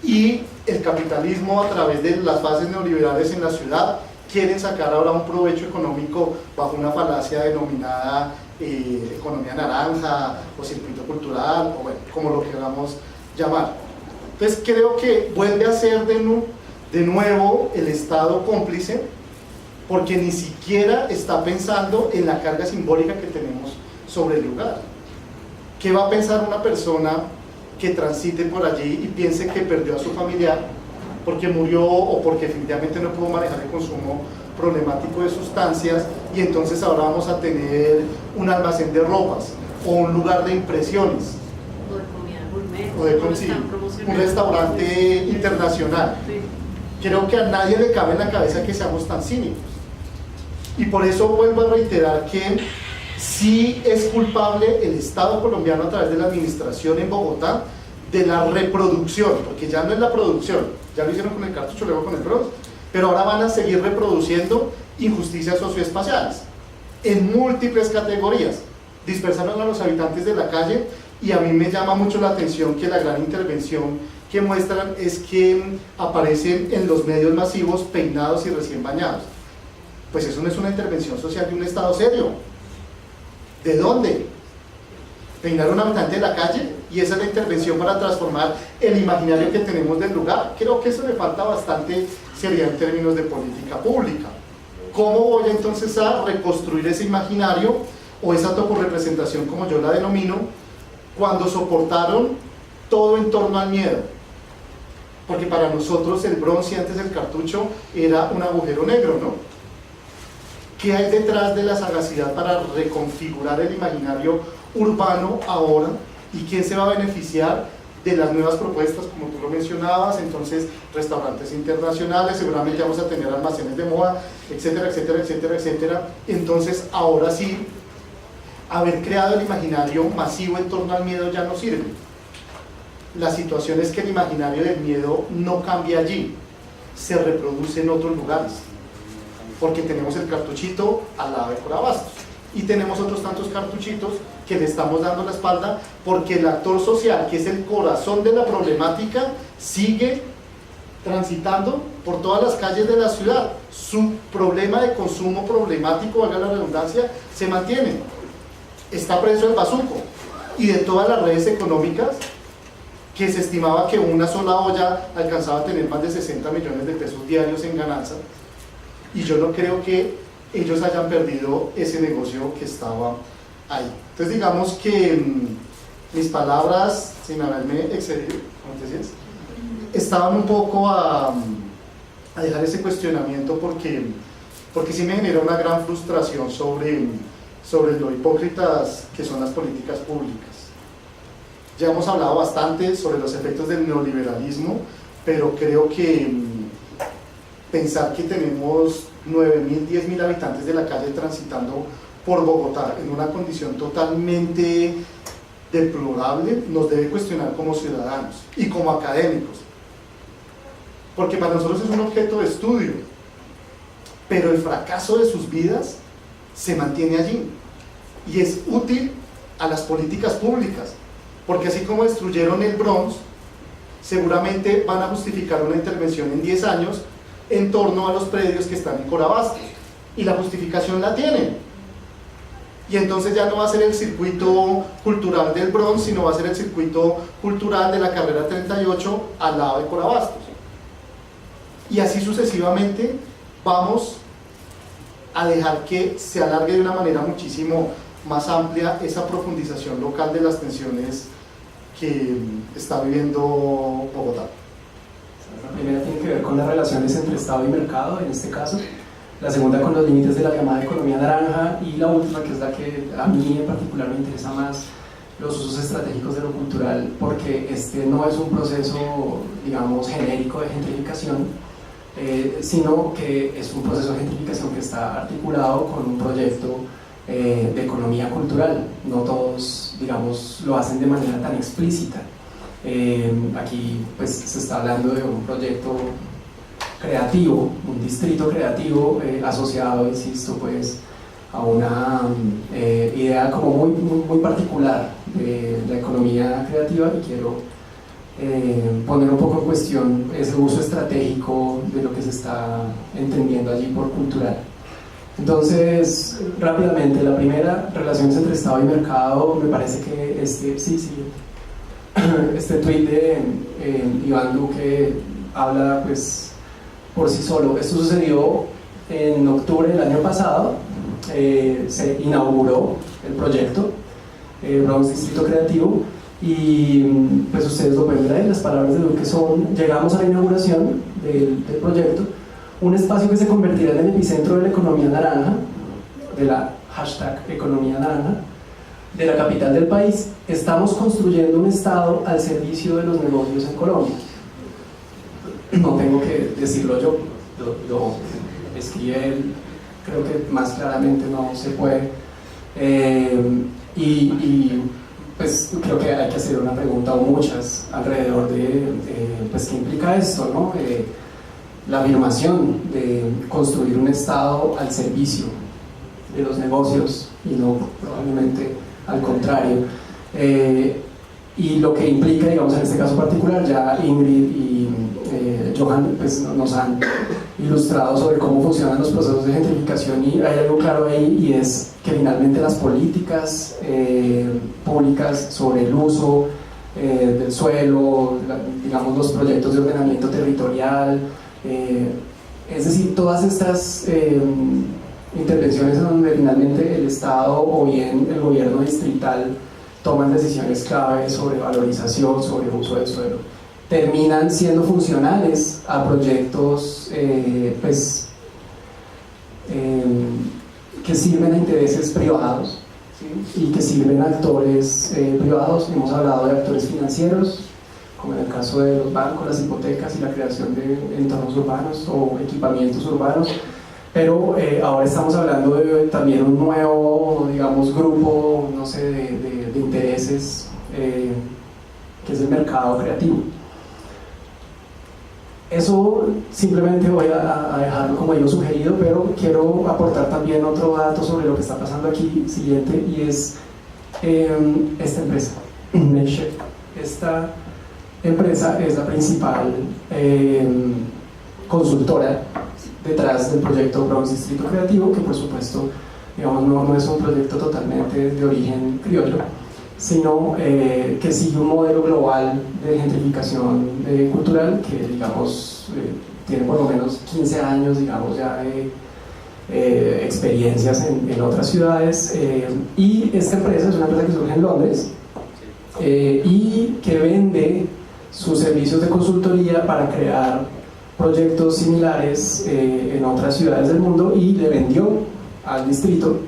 y el capitalismo a través de las fases neoliberales en la ciudad quieren sacar ahora un provecho económico bajo una falacia denominada economía naranja o circuito cultural, o bueno, como lo queramos llamar. Entonces creo que vuelve a ser de nuevo el Estado cómplice, porque ni siquiera está pensando en la carga simbólica que tenemos sobre el lugar. ¿Qué va a pensar una persona que transite por allí y piense que perdió a su familiar porque murió o porque definitivamente no pudo manejar el consumo problemático de sustancias, y entonces ahora vamos a tener un almacén de ropas o un lugar de impresiones O de comida gourmet, o de un restaurante internacional? Sí. Creo que a nadie le cabe en la cabeza que seamos tan cínicos, y por eso vuelvo a reiterar que sí es culpable el Estado colombiano a través de la administración en Bogotá de la reproducción, porque ya no es la producción, ya lo hicieron con el cartucho, luego con el Bronx, pero ahora van a seguir reproduciendo injusticias socioespaciales en múltiples categorías. Dispersaron a los habitantes de la calle, y a mí me llama mucho la atención que la gran intervención que muestran es que aparecen en los medios masivos peinados y recién bañados. Pues eso no es una intervención social de un Estado serio. ¿De dónde? Peinar a un habitante de la calle, y esa es la intervención para transformar el imaginario que tenemos del lugar. Creo que eso le falta bastante seriedad en términos de política pública. ¿Cómo voy entonces a reconstruir ese imaginario o esa toporrepresentación, como yo la denomino, cuando soportaron todo en torno al miedo? Porque para nosotros el Bronx y antes el cartucho era un agujero negro, ¿no? ¿Qué hay detrás de la sagacidad para reconfigurar el imaginario urbano ahora? ¿Y quién se va a beneficiar de las nuevas propuestas, como tú lo mencionabas? Entonces, restaurantes internacionales, seguramente vamos a tener almacenes de moda, etcétera, etcétera, etcétera, etcétera. Entonces, ahora sí, haber creado el imaginario masivo en torno al miedo ya no sirve. La situación es que el imaginario del miedo no cambia allí, se reproduce en otros lugares, porque tenemos el cartuchito al lado de Corabastos, y tenemos otros tantos cartuchitos que le estamos dando la espalda, porque el actor social, que es el corazón de la problemática, sigue transitando por todas las calles de la ciudad. Su problema de consumo problemático, valga la redundancia, se mantiene. Está preso el bazuco, y de todas las redes económicas, que se estimaba que una sola olla alcanzaba a tener más de 60 millones de pesos diarios en ganancia, y yo no creo que ellos hayan perdido ese negocio que estaba ahí. Entonces digamos que mis palabras, sin haberme excedido, ¿cómo te decías? Estaban un poco a dejar ese cuestionamiento, porque sí me genera una gran frustración sobre lo hipócritas que son las políticas públicas. Ya hemos hablado bastante sobre los efectos del neoliberalismo, pero creo que pensar que tenemos 9.000, 10.000 habitantes de la calle transitando por Bogotá en una condición totalmente deplorable nos debe cuestionar como ciudadanos y como académicos, porque para nosotros es un objeto de estudio, pero el fracaso de sus vidas se mantiene allí y es útil a las políticas públicas, porque así como destruyeron el Bronx, seguramente van a justificar una intervención en 10 años en torno a los predios que están en Corabastos, y la justificación la tienen, y entonces ya no va a ser el circuito cultural del Bronx, sino va a ser el circuito cultural de la carrera 38 al lado de Corabastos, y así sucesivamente vamos a dejar que se alargue de una manera muchísimo más amplia esa profundización local de las tensiones que está viviendo Bogotá. La primera tiene que ver con las relaciones entre Estado y mercado, en este caso. La segunda con los límites de la llamada economía naranja, y la última, que es la que a mí en particular me interesa más, los usos estratégicos de lo cultural, porque este no es un proceso, digamos, genérico de gentrificación, sino que es un proceso de gentrificación que está articulado con un proyecto de economía cultural. No todos, digamos, lo hacen de manera tan explícita. Aquí pues se está hablando de un proyecto creativo, un distrito creativo asociado, insisto, pues a una idea como muy particular de la economía creativa, y quiero poner un poco en cuestión ese uso estratégico de lo que se está entendiendo allí por cultural. Entonces, rápidamente, la primera, relaciones entre Estado y mercado. Me parece que este tweet de Iván Duque habla pues por sí solo. Esto sucedió en octubre del año pasado. Se inauguró el proyecto Bronx Distrito Creativo, y pues ustedes lo pueden ver ahí, las palabras de Duque son: llegamos a la inauguración del proyecto, un espacio que se convertirá en el epicentro de la economía naranja, de la hashtag economía naranja, de la capital del país. Estamos construyendo un Estado al servicio de los negocios en Colombia. No tengo que decirlo yo, lo escribe él, creo que más claramente no se puede. Pues creo que hay que hacer una pregunta o muchas alrededor de pues qué implica esto, ¿no? La afirmación de construir un Estado al servicio de los negocios y no probablemente al contrario, y lo que implica, digamos, en este caso particular, ya Ingrid y Johan pues nos han ilustrado sobre cómo funcionan los procesos de gentrificación, y hay algo claro ahí, y es que finalmente las políticas públicas sobre el uso del suelo, digamos, los proyectos de ordenamiento territorial, es decir, todas estas intervenciones en donde finalmente el Estado o bien el gobierno distrital toman decisiones clave sobre valorización, sobre uso del suelo, terminan siendo funcionales a proyectos que sirven a intereses privados, ¿sí? Y que sirven a actores privados. Hemos hablado de actores financieros, como en el caso de los bancos, las hipotecas y la creación de entornos urbanos o equipamientos urbanos, pero ahora estamos hablando de también un nuevo, digamos, grupo, no sé, de intereses, que es el mercado creativo. Eso simplemente voy a dejarlo como yo sugerido, pero quiero aportar también otro dato sobre lo que está pasando aquí, siguiente, y es esta empresa, Nextcheck. Esta empresa es la principal consultora detrás del proyecto Bronx Distrito Creativo, que por supuesto, digamos, no es un proyecto totalmente de origen criollo, sino que sigue un modelo global de gentrificación cultural que, digamos, tiene por lo menos 15 años, digamos, ya de experiencias en otras ciudades, y esta empresa es una empresa que surge en Londres y que vende sus servicios de consultoría para crear proyectos similares en otras ciudades del mundo, y le vendió al distrito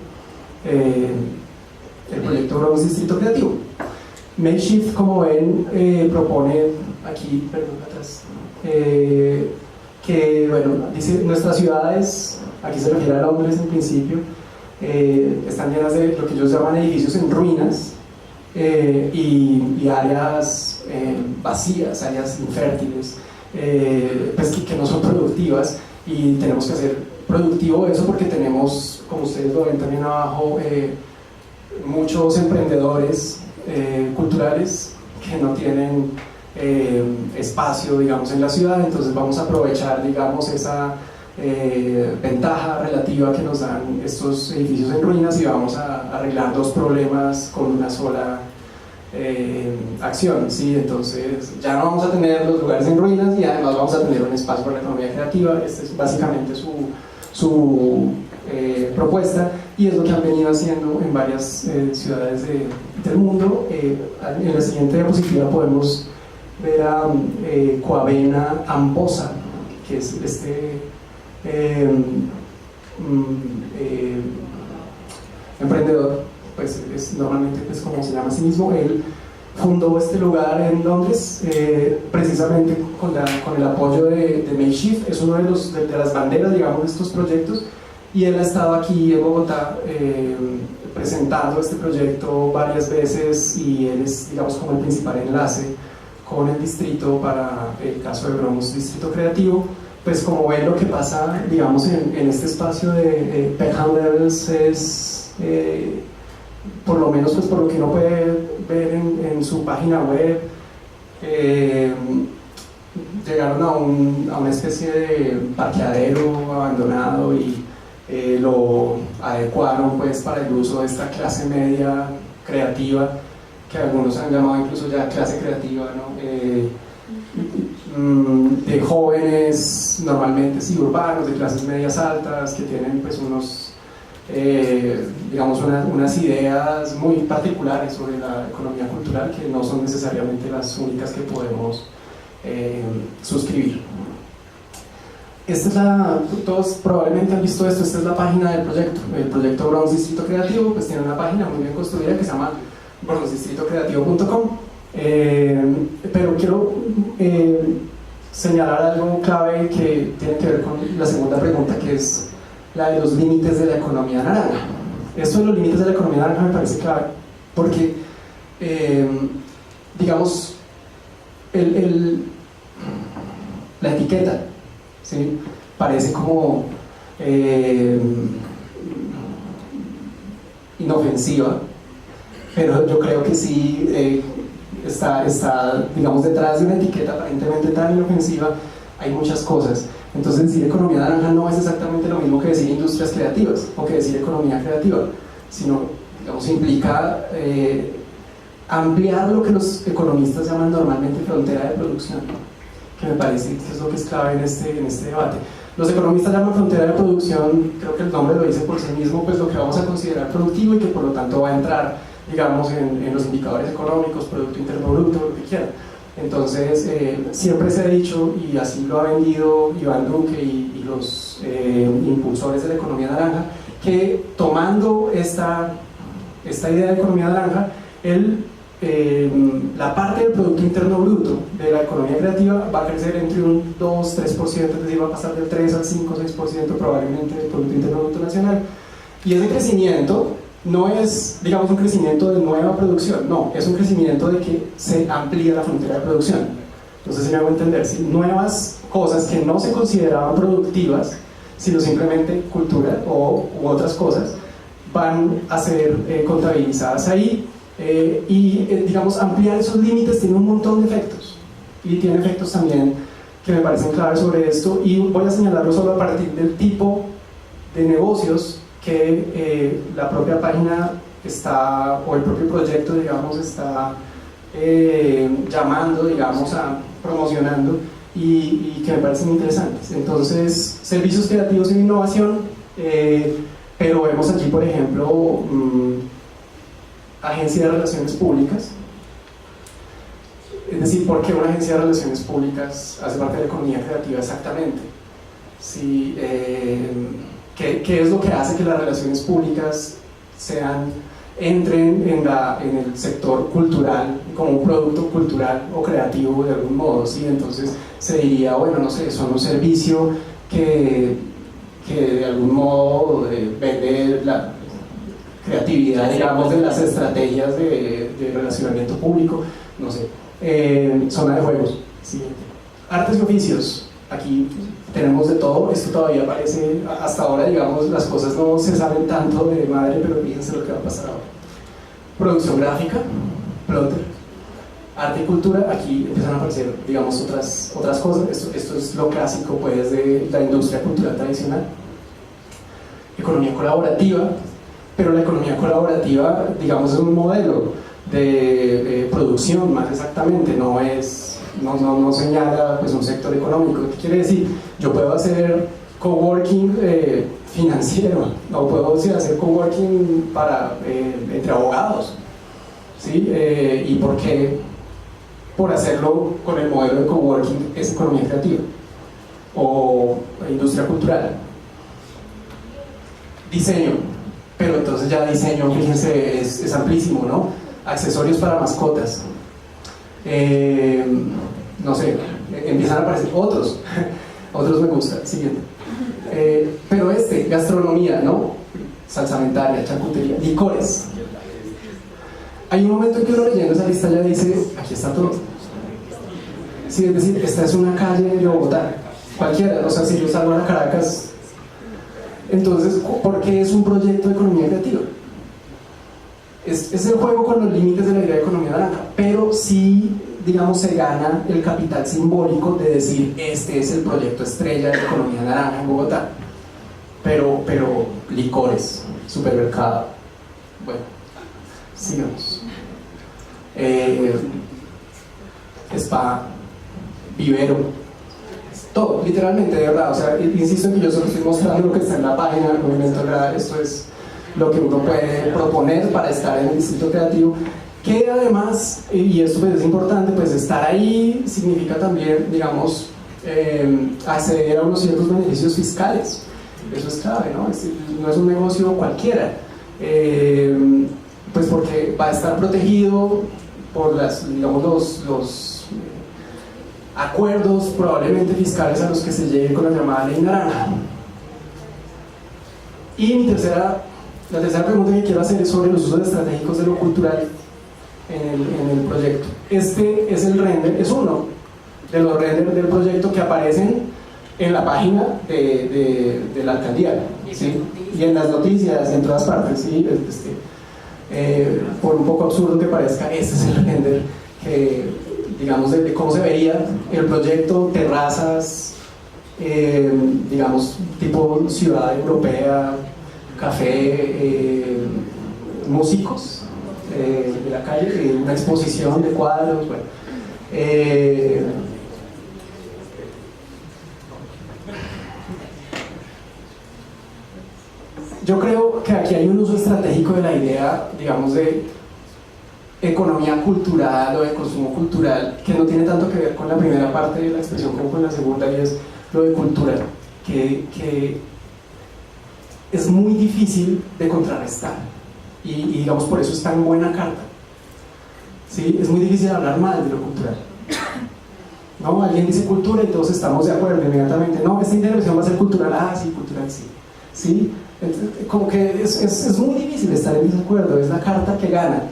el proyecto Bronx Distrito Creativo. Makeshift, como ven, propone aquí, perdón, atrás, que, bueno, dice, nuestras ciudades, aquí se refiere a Londres en principio, están llenas de lo que ellos llaman edificios en ruinas, y áreas vacías, áreas infértiles, pues que no son productivas, y tenemos que hacer productivo eso porque tenemos, como ustedes lo ven también abajo, muchos emprendedores culturales que no tienen espacio, digamos, en la ciudad. Entonces vamos a aprovechar, digamos, esa ventaja relativa que nos dan estos edificios en ruinas, y vamos a arreglar dos problemas con una sola acción, ¿sí? Entonces ya no vamos a tener los lugares en ruinas, y además vamos a tener un espacio para la economía creativa. Esta es básicamente su propuesta, y es lo que han venido haciendo en varias ciudades del mundo. En la siguiente diapositiva podemos ver a Coavena Amposa, que es este emprendedor, pues es normalmente, pues, como se llama a sí mismo. Él fundó este lugar en Londres precisamente con el apoyo de Makeshift. Es uno de las banderas, digamos, de estos proyectos, y él ha estado aquí en Bogotá presentando este proyecto varias veces, y él es, digamos, como el principal enlace con el distrito para el caso de Bronx Distrito Creativo. Pues como ven, lo que pasa, digamos, en este espacio de Peckham Levels es, por lo menos, pues por lo que uno puede ver en su página web, llegaron a una especie de parqueadero abandonado, y lo adecuaron, pues, para el uso de esta clase media creativa, que algunos han llamado incluso ya clase creativa, ¿no? De jóvenes, normalmente sí urbanos, de clases medias altas, que tienen, pues, unos digamos, unas ideas muy particulares sobre la economía cultural, que no son necesariamente las únicas que podemos suscribir. Esta es todos probablemente han visto esto. Esta es la página del proyecto. El proyecto Bronx Distrito Creativo, pues, tiene una página muy bien construida que se llama bronxdistritocreativo.com. Pero quiero señalar algo clave que tiene que ver con la segunda pregunta, que es la de los límites de la economía naranja. Esto de los límites de la economía naranja me parece clave porque, digamos, la etiqueta, ¿sí?, parece como inofensiva, pero yo creo que sí está, digamos, detrás de una etiqueta aparentemente tan inofensiva hay muchas cosas. Entonces, decir economía naranja no es exactamente lo mismo que decir industrias creativas o que decir economía creativa, sino, digamos, implica ampliar lo que los economistas llaman normalmente frontera de producción, que me parece que es lo que es clave en este debate. Los economistas llaman frontera de producción, creo que el nombre lo dice por sí mismo, pues lo que vamos a considerar productivo y que por lo tanto va a entrar, digamos, en los indicadores económicos, Producto Interno Bruto, lo que quieran. Entonces, siempre se ha dicho, y así lo ha vendido Iván Duque y los impulsores de la economía naranja, que tomando esta idea de economía naranja, la parte del Producto Interno Bruto de la economía creativa va a crecer entre un 2-3%, es decir, va a pasar del 3 al 5-6% probablemente del Producto Interno Bruto nacional. Y ese crecimiento no es, digamos, un crecimiento de nueva producción, no, es un crecimiento de que se amplía la frontera de producción. Entonces, si me hago entender, si nuevas cosas que no se consideraban productivas, sino simplemente cultura u otras cosas, van a ser contabilizadas ahí, digamos, ampliar esos límites tiene un montón de efectos, y tiene efectos también que me parecen claves sobre esto, y voy a señalarlo solo a partir del tipo de negocios que la propia página está, o el propio proyecto, digamos, está llamando, digamos, promocionando, y que me parecen interesantes. Entonces, servicios creativos e innovación, pero vemos allí, por ejemplo, agencia de relaciones públicas. Es decir, ¿por qué una agencia de relaciones públicas hace parte de la economía creativa exactamente? Sí, ¿qué es lo que hace que las relaciones públicas sean entren en el sector cultural como un producto cultural o creativo de algún modo, ¿sí? Entonces se diría, bueno, no sé, son un servicio que de algún modo vende la creatividad, digamos, de las estrategias de relacionamiento público, no sé. Zona de juegos, siguiente. Artes y oficios, aquí tenemos de todo, esto todavía parece, hasta ahora digamos, las cosas no se saben tanto de madre, pero fíjense lo que va a pasar ahora. Producción gráfica, plotter, arte y cultura, aquí empiezan a aparecer, digamos, otras cosas, esto es lo clásico, pues, de la industria cultural tradicional. Economía colaborativa, pero la economía colaborativa, digamos, es un modelo de producción, más exactamente, no señala pues un sector económico. ¿Qué quiere decir? Yo puedo hacer coworking financiero, o puedo hacer coworking entre abogados, ¿sí? ¿Y por qué? Por hacerlo con el modelo de coworking es economía creativa o industria cultural. Diseño, pero entonces ya diseño, fíjense, es amplísimo, ¿no? Accesorios para mascotas, no sé, empiezan a aparecer otros me gusta, siguiente. Pero gastronomía, ¿no? Salsamentaria, charcutería, licores. Hay un momento en que uno leyendo esa lista ya dice, aquí está todo. Sí, es decir, esta es una calle de Bogotá, cualquiera, o sea, si yo salgo a Caracas, entonces, ¿por qué es un proyecto de economía creativa? Es el juego con los límites de la idea de economía naranja, pero sí, digamos, se gana el capital simbólico de decir, este es el proyecto estrella de la economía naranja en Bogotá. Pero licores, supermercado, bueno, sigamos. Spa, vivero, todo, literalmente, de verdad, o sea, insisto en que yo solo estoy mostrando lo que está en la página del Movimiento Agradable, esto es lo que uno puede proponer para estar en el distrito creativo, que además, y esto pues es importante, pues estar ahí significa también, digamos, acceder a unos ciertos beneficios fiscales. Eso es clave, ¿no? No es un negocio cualquiera, pues porque va a estar protegido por los acuerdos probablemente fiscales a los que se llegue con la llamada ley naranja. Y la tercera pregunta que quiero hacer es sobre los usos estratégicos de lo cultural en el proyecto. Este es el render, es uno de los renders del proyecto que aparecen en la página de la alcaldía, ¿sí? Y en las noticias, en todas partes, ¿sí? Por un poco absurdo que parezca, este es el render que, digamos, de cómo se vería el proyecto, terrazas, digamos, tipo ciudad europea, café, músicos de la calle, una exposición de cuadros, bueno. Yo creo que aquí hay un uso estratégico de la idea, digamos, de economía cultural o de consumo cultural, que no tiene tanto que ver con la primera parte de la expresión como con la segunda, y es lo de cultura, que es muy difícil de contrarrestar, y digamos por eso es tan buena carta, ¿sí? Es muy difícil hablar mal de lo cultural, ¿no? Alguien dice cultura y todos estamos de acuerdo inmediatamente, no, esta intervención va a ser cultural, sí, cultural, sí, ¿sí? Entonces, como que es muy difícil estar en desacuerdo, es la carta que gana,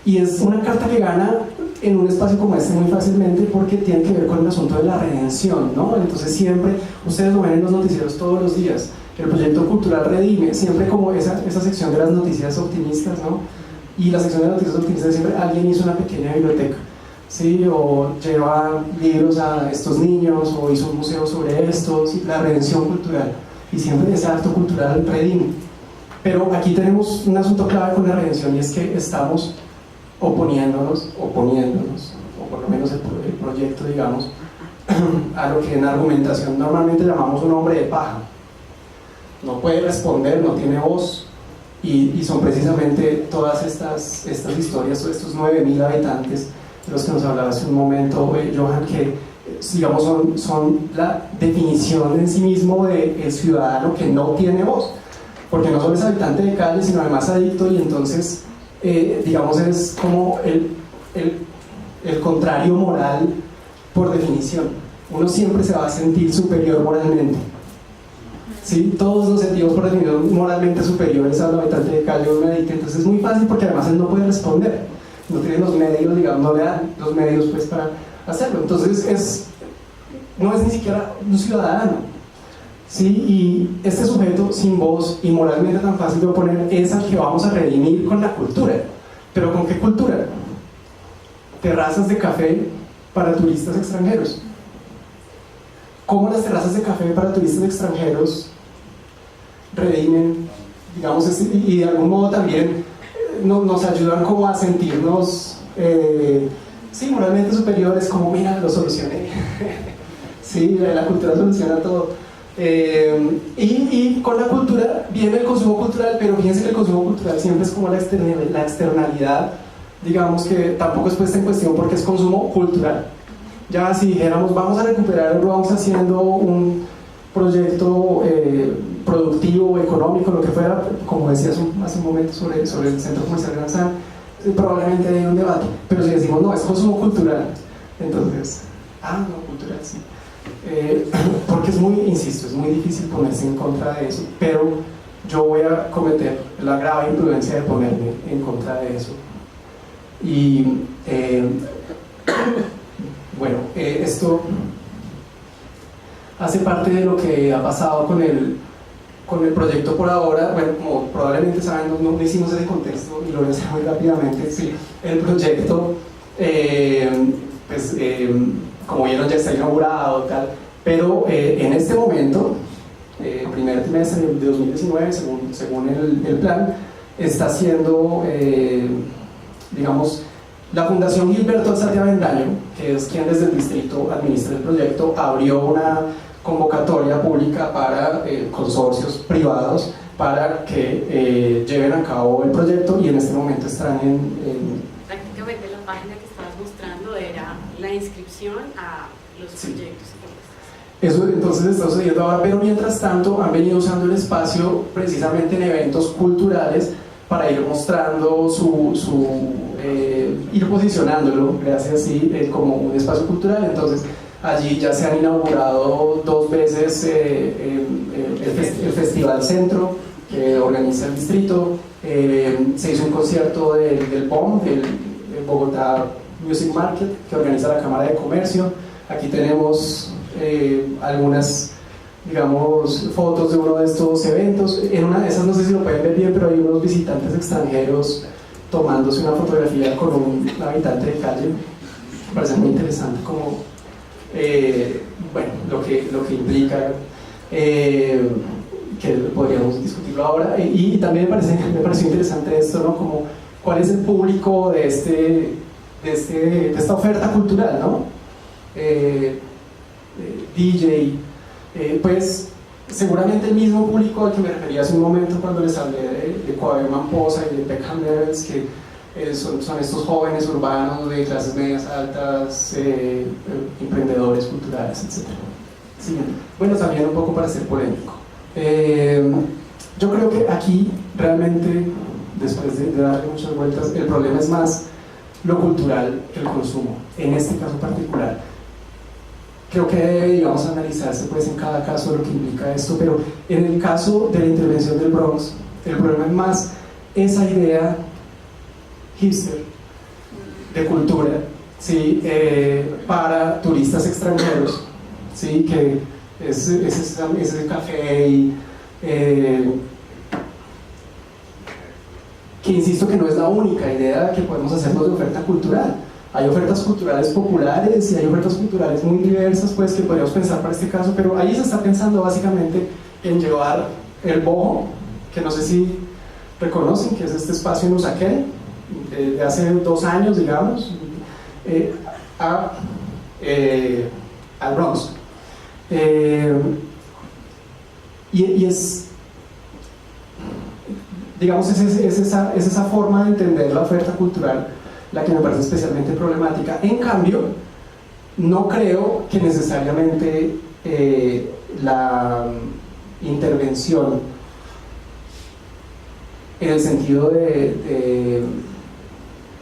y es una carta que gana en un espacio como este muy fácilmente porque tiene que ver con el asunto de la redención, ¿no? Entonces siempre, ustedes lo ven en los noticieros todos los días, el proyecto cultural redime, siempre como esa sección de las noticias optimistas, ¿no? Y la sección de las noticias optimistas siempre alguien hizo una pequeña biblioteca, ¿sí? O lleva libros a estos niños, o hizo un museo sobre esto, ¿sí? La redención cultural, y siempre ese acto cultural redime. Pero aquí tenemos un asunto clave con la redención, y es que estamos oponiéndonos, o por lo menos el proyecto, digamos, a lo que en argumentación normalmente llamamos un hombre de paja. No puede responder, no tiene voz, y son precisamente todas estas historias, estos 9.000 habitantes de los que nos hablaba hace un momento Johan, que digamos son la definición en sí mismo del ciudadano que no tiene voz, porque no solo es habitante de calle, sino además adicto, y entonces digamos, es como el contrario moral por definición. Uno siempre se va a sentir superior moralmente. ¿Sí? Todos nos sentimos por definición moralmente superiores al habitante de calle o médica. Entonces es muy fácil porque además él no puede responder. No tiene los medios, digamos, no le dan los medios pues, para hacerlo. Entonces no es ni siquiera un ciudadano. ¿Sí? Y este sujeto sin voz y moralmente tan fácil de oponer es al que vamos a redimir con la cultura. ¿Pero con qué cultura? Terrazas de café para turistas extranjeros. ¿Cómo las terrazas de café para turistas extranjeros redimen, digamos, y de algún modo también nos ayudan como a sentirnos sí, moralmente superiores, como mira, lo solucioné? Sí, la cultura soluciona todo. Y con la cultura viene el consumo cultural, pero fíjense que el consumo cultural siempre es como la externalidad, digamos, que tampoco es puesta en cuestión porque es consumo cultural. Ya si dijéramos vamos a recuperar el Bronx haciendo un proyecto productivo, económico, lo que fuera, como decías hace un momento sobre el Centro Comercial Gran San, probablemente hay un debate, pero si decimos no, es consumo cultural, entonces, no, cultural sí. Porque es muy, insisto, es muy difícil ponerse en contra de eso, pero yo voy a cometer la grave imprudencia de ponerme en contra de eso. Y bueno, esto hace parte de lo que ha pasado con el proyecto por ahora. Bueno, como probablemente saben, no hicimos ese contexto y lo voy a hacer muy rápidamente. Sí, el proyecto, como vieron, ya está inaugurado, tal, pero en este momento, primer trimestre de 2019, según el plan, está haciendo, digamos, la Fundación Gilberto Alzate Avendaño, que es quien desde el distrito administra el proyecto, abrió una convocatoria pública para consorcios privados para que lleven a cabo el proyecto, y en este momento están Prácticamente la página que estabas mostrando era la inscripción a los proyectos. Eso entonces está sucediendo ahora, pero mientras tanto han venido usando el espacio precisamente en eventos culturales para ir mostrando ir posicionándolo, gracias, sí, como un espacio cultural. Entonces allí ya se han inaugurado 2 veces el Festival Centro que organiza el distrito, se hizo un concierto del BOM, del Bogotá Music Market, que organiza la Cámara de Comercio. Aquí tenemos algunas, digamos, fotos de uno de estos eventos. En una de esas, no sé si lo pueden ver bien, pero hay unos visitantes extranjeros tomándose una fotografía con un habitante de calle. Me parece muy interesante como, bueno, lo que implica, que podríamos discutirlo ahora. Y también me pareció interesante esto, ¿no? Como cuál es el público de esta oferta cultural, ¿no? DJ, pues seguramente el mismo público al que me refería hace un momento cuando les hablé de Coabel Mamposa y de Peckham Levels, que son estos jóvenes urbanos de clases medias altas, emprendedores culturales, etc. Sí, bueno, también un poco para ser polémico. Yo creo que aquí realmente, después de darle muchas vueltas, el problema es más lo cultural que el consumo, en este caso particular. Creo que debe, digamos, analizarse pues en cada caso lo que implica esto, pero en el caso de la intervención del Bronx, el problema es más esa idea hipster de cultura, ¿sí? Para turistas extranjeros, ¿sí? Que es ese café y que insisto que no es la única idea que podemos hacernos de oferta cultural. Hay ofertas culturales populares y hay ofertas culturales muy diversas, pues, que podríamos pensar para este caso, pero ahí se está pensando básicamente en llevar el Boho, que no sé si reconocen, que es este espacio en Usaquén, de hace 2 años, digamos, al Bronx. Y es, digamos, es esa forma de entender la oferta cultural la que me parece especialmente problemática. En cambio, no creo que necesariamente la intervención en el sentido de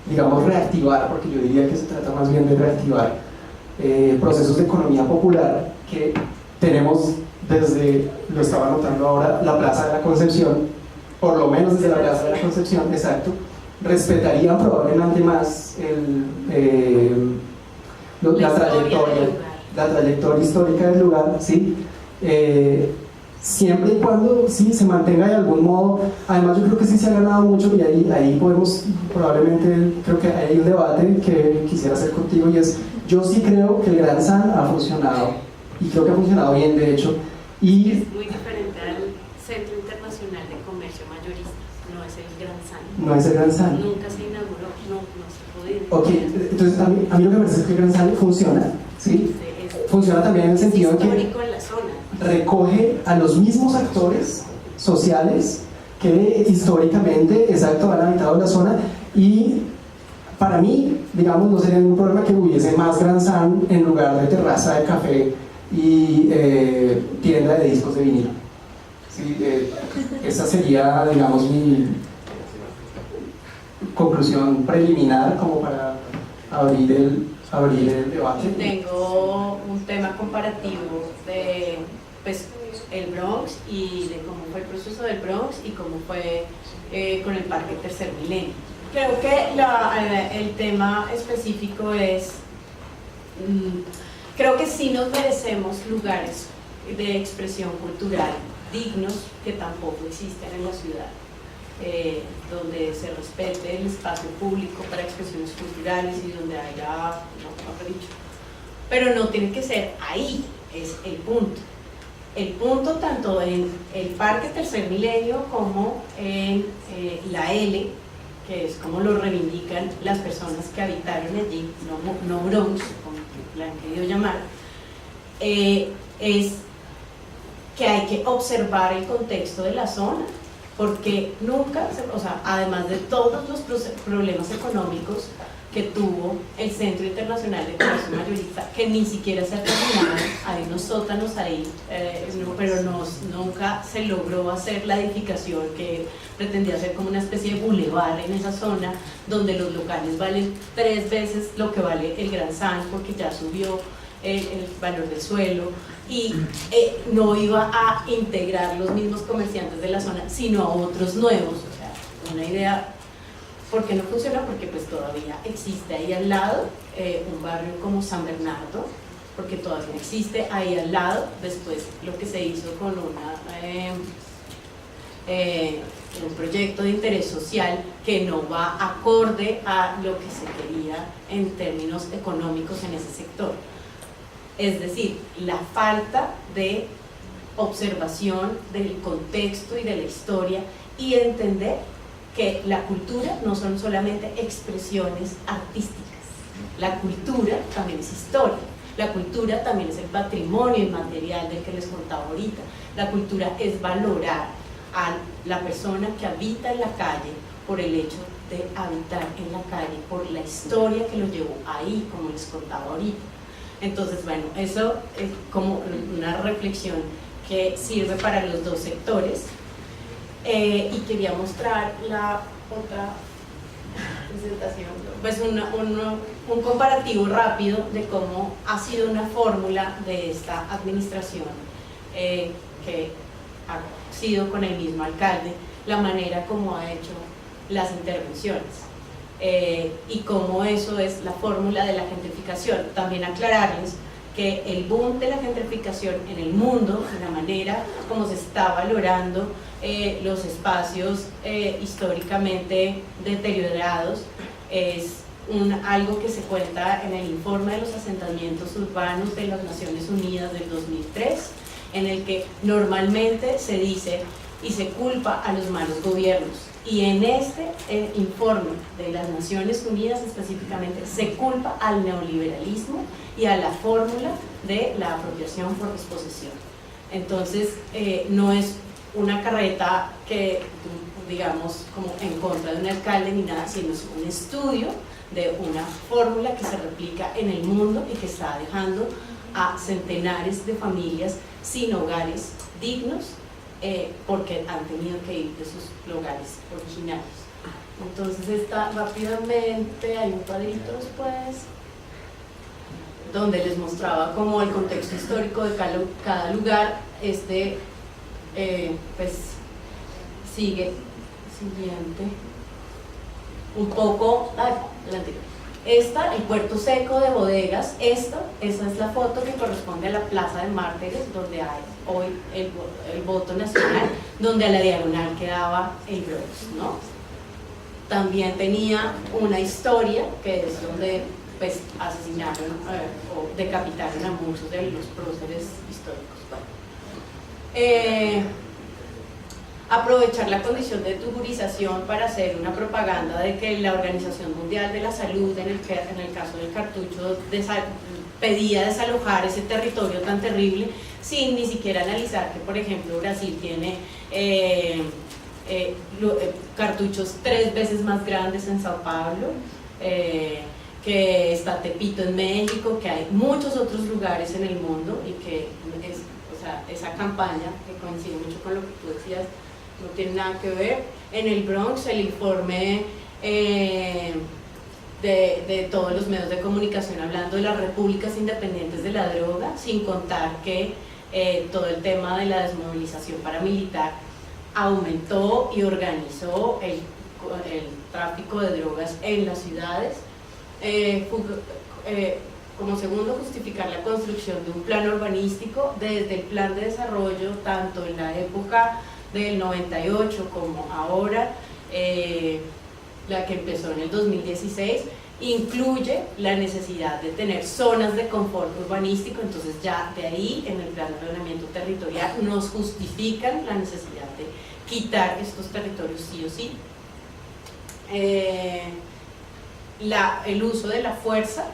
digamos, reactivar, porque yo diría que se trata más bien de reactivar procesos de economía popular que tenemos desde, lo estaba notando ahora, la Plaza de la Concepción, por lo menos desde la Plaza de la Concepción, exacto, respetarían probablemente más la trayectoria histórica del lugar, ¿sí? Siempre y cuando sí se mantenga de algún modo. Además yo creo que sí se ha ganado mucho, y ahí podemos probablemente, creo que hay un debate que quisiera hacer contigo, y es, yo sí creo que el Gran San ha funcionado, y creo que ha funcionado bien de hecho, y es muy diferente al Centro Internacional de Comercio Mayorista, no es el Gran San. no es el Gran San. Nunca se inauguró, no se pudo. Ok, entonces a mí lo que me parece es que el Gran San funciona, ¿sí? Funciona también en el sentido de que en la zona. Recoge a los mismos actores sociales que históricamente, exacto, han habitado la zona, y para mí, digamos, no sería ningún problema que hubiese más Gran San en lugar de terraza de café y tienda de discos de vinilo. Sí, esa sería, digamos, mi conclusión preliminar como para abrir el debate. Tengo un tema comparativo de, pues, el Bronx y de cómo fue el proceso del Bronx y cómo fue con el Parque Tercer Milenio. Creo que el tema específico es, creo que sí nos merecemos lugares de expresión cultural dignos que tampoco existen en la ciudad, donde se respete el espacio público para expresiones culturales y donde haya, mejor dicho, pero no tiene que ser ahí, es el punto. El punto tanto en el Parque Tercer Milenio como en la L, que es como lo reivindican las personas que habitaron allí, no Bronx, como la han querido llamar, es que hay que observar el contexto de la zona, porque nunca, o sea, además de todos los problemas económicos que tuvo el Centro Internacional de Comercio Mayorista, que ni siquiera se ha terminado, hay unos sótanos ahí, pero nunca se logró hacer la edificación que pretendía ser como una especie de bulevar en esa zona, donde los locales valen 3 veces lo que vale el Gran San, porque ya subió el valor del suelo, y no iba a integrar los mismos comerciantes de la zona, sino a otros nuevos. O sea, una idea. ¿Por qué no funciona? Porque pues todavía existe ahí al lado un barrio como San Bernardo, porque todavía existe ahí al lado, después lo que se hizo con un proyecto de interés social que no va acorde a lo que se quería en términos económicos en ese sector. Es decir, la falta de observación del contexto y de la historia, y entender que la cultura no son solamente expresiones artísticas, la cultura también es historia, la cultura también es el patrimonio inmaterial del que les contaba ahorita, la cultura es valorar a la persona que habita en la calle por el hecho de habitar en la calle, por la historia que lo llevó ahí, como les contaba ahorita. Entonces, bueno, eso es como una reflexión que sirve para los dos sectores. Y quería mostrar la otra presentación, pues un comparativo rápido de cómo ha sido una fórmula de esta administración, que ha sido con el mismo alcalde, la manera como ha hecho las intervenciones, y cómo eso es la fórmula de la gentrificación. También aclararles que el boom de la gentrificación en el mundo, la manera como se está valorando los espacios históricamente deteriorados, es algo que se cuenta en el informe de los asentamientos urbanos de las Naciones Unidas del 2003, en el que normalmente se dice y se culpa a los malos gobiernos, y en este informe de las Naciones Unidas específicamente se culpa al neoliberalismo y a la fórmula de la apropiación por disposición. Entonces no es una carreta que, digamos, como en contra de un alcalde ni nada, sino es un estudio de una fórmula que se replica en el mundo y que está dejando a centenares de familias sin hogares dignos, porque han tenido que ir de sus lugares originarios. Entonces está rápidamente, hay un cuadrito después, donde les mostraba como el contexto histórico de cada lugar. Pues siguiente, un poco, el anterior. El puerto seco de bodegas, esa es la foto que corresponde a la Plaza de Mártires, donde hay hoy el voto nacional, donde a la diagonal quedaba el Bronx, ¿no? También tenía una historia, que es donde pues asesinaron o decapitaron a muchos de los próceres históricos. Bueno. Aprovechar la condición de tuburización para hacer una propaganda de que la Organización Mundial de la Salud, en el caso del cartucho, pedía desalojar ese territorio tan terrible, sin ni siquiera analizar que, por ejemplo, Brasil tiene cartuchos 3 veces más grandes en Sao Paulo, que está Tepito en México, que hay muchos otros lugares en el mundo, y que esa campaña, que coincide mucho con lo que tú decías, no tiene nada que ver. En el Bronx, el informe de todos los medios de comunicación hablando de las repúblicas independientes de la droga, sin contar que todo el tema de la desmovilización paramilitar aumentó y organizó el tráfico de drogas en las ciudades. Como segundo, justificar la construcción de un plan urbanístico desde el plan de desarrollo, tanto en la época del 98 como ahora, la que empezó en el 2016, incluye la necesidad de tener zonas de confort urbanístico. Entonces ya de ahí, en el plan de ordenamiento territorial, nos justifican la necesidad de quitar estos territorios sí o sí. El uso de la fuerza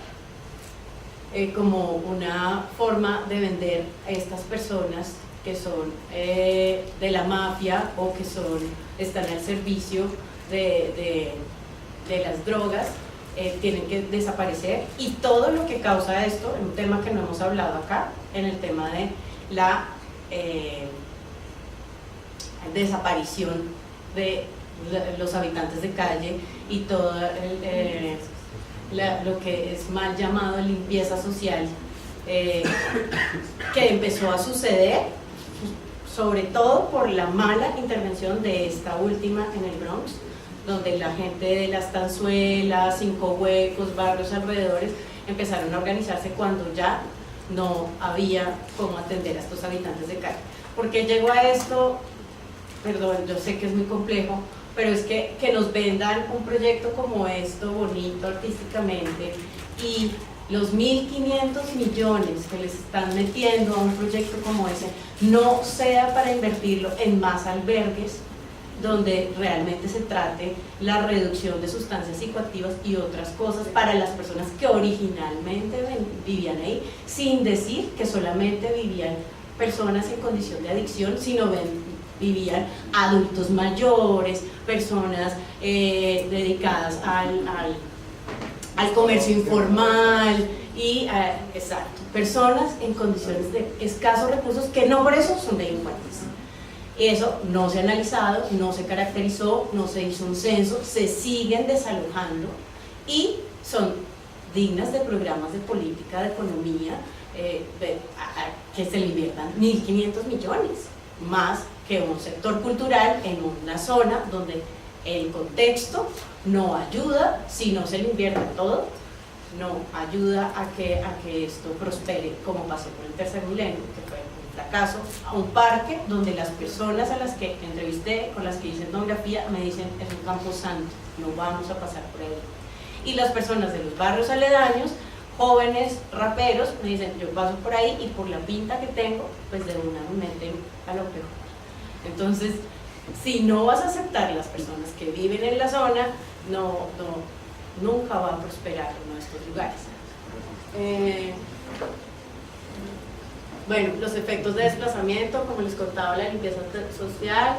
como una forma de vender a estas personas que son de la mafia o que están al servicio de las drogas, tienen que desaparecer. Y todo lo que causa esto, un tema que no hemos hablado acá, en el tema de la desaparición de los habitantes de calle y todo lo que es mal llamado limpieza social, que empezó a suceder sobre todo por la mala intervención de esta última en el Bronx, donde la gente de las Tanzuelas, Cinco Huecos, barrios alrededores empezaron a organizarse cuando ya no había cómo atender a estos habitantes de calle. ¿Por qué llegó a esto? Perdón, yo sé que es muy complejo, pero es que nos vendan un proyecto como esto, bonito artísticamente, y los 1.500 millones que les están metiendo a un proyecto como ese no sea para invertirlo en más albergues, donde realmente se trate la reducción de sustancias psicoactivas y otras cosas para las personas que originalmente vivían ahí, sin decir que solamente vivían personas en condición de adicción, sino vivían adultos mayores, personas dedicadas al comercio informal y exacto, personas en condiciones de escasos recursos que no por eso son delincuentes. Eso no se ha analizado, no se caracterizó, no se hizo un censo, se siguen desalojando y son dignas de programas de política de economía que se le inviertan 1.500 millones, más que un sector cultural en una zona donde el contexto no ayuda. Si no se le invierte todo, no ayuda a que esto prospere, como pasó con el tercer milenio, que fue un fracaso, a un parque donde las personas a las que entrevisté, con las que hice etnografía, me dicen es un campo santo, no vamos a pasar por ahí. Y las personas de los barrios aledaños, jóvenes raperos, me dicen yo paso por ahí y por la pinta que tengo, pues de una me meten a lo peor. Entonces, si no vas a aceptar las personas que viven en la zona, nunca va a prosperar uno de estos lugares. Bueno, los efectos de desplazamiento, como les contaba, la limpieza social,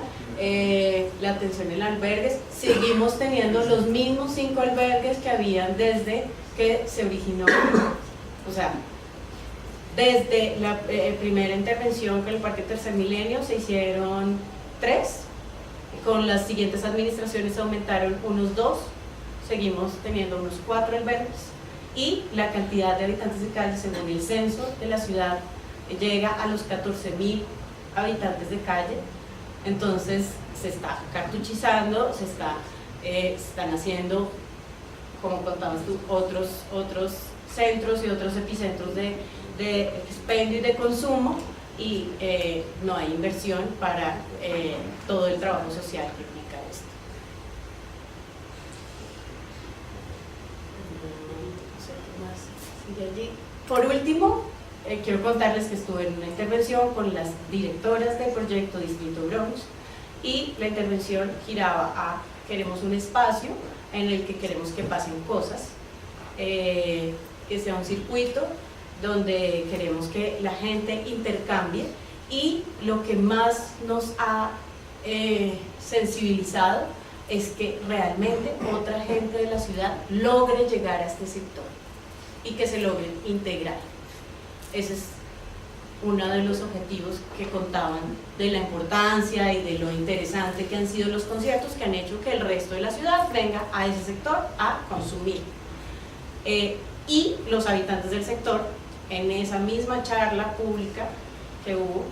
la atención en albergues. Seguimos teniendo los mismos 5 albergues que habían desde que se originó, o sea, desde la primera intervención con el Parque Tercer Milenio se hicieron 3, Con las siguientes administraciones aumentaron unos 2, seguimos teniendo unos 4 albergues y la cantidad de habitantes de calle según el censo de la ciudad llega a los 14.000 habitantes de calle. Entonces se está cartuchizando, están haciendo, como contabas tú, otros centros y otros epicentros de expendio y de consumo, y no hay inversión para todo el trabajo social que implica esto. Por último, quiero contarles que estuve en una intervención con las directoras del proyecto Distrito Bronx, y la intervención giraba a: queremos un espacio en el que queremos que pasen cosas, que sea un circuito donde queremos que la gente intercambie, y lo que más nos ha sensibilizado es que realmente otra gente de la ciudad logre llegar a este sector y que se logre integrar. Ese es uno de los objetivos que contaban de la importancia y de lo interesante que han sido los conciertos, que han hecho que el resto de la ciudad venga a ese sector a consumir. Y los habitantes del sector, en esa misma charla pública que hubo,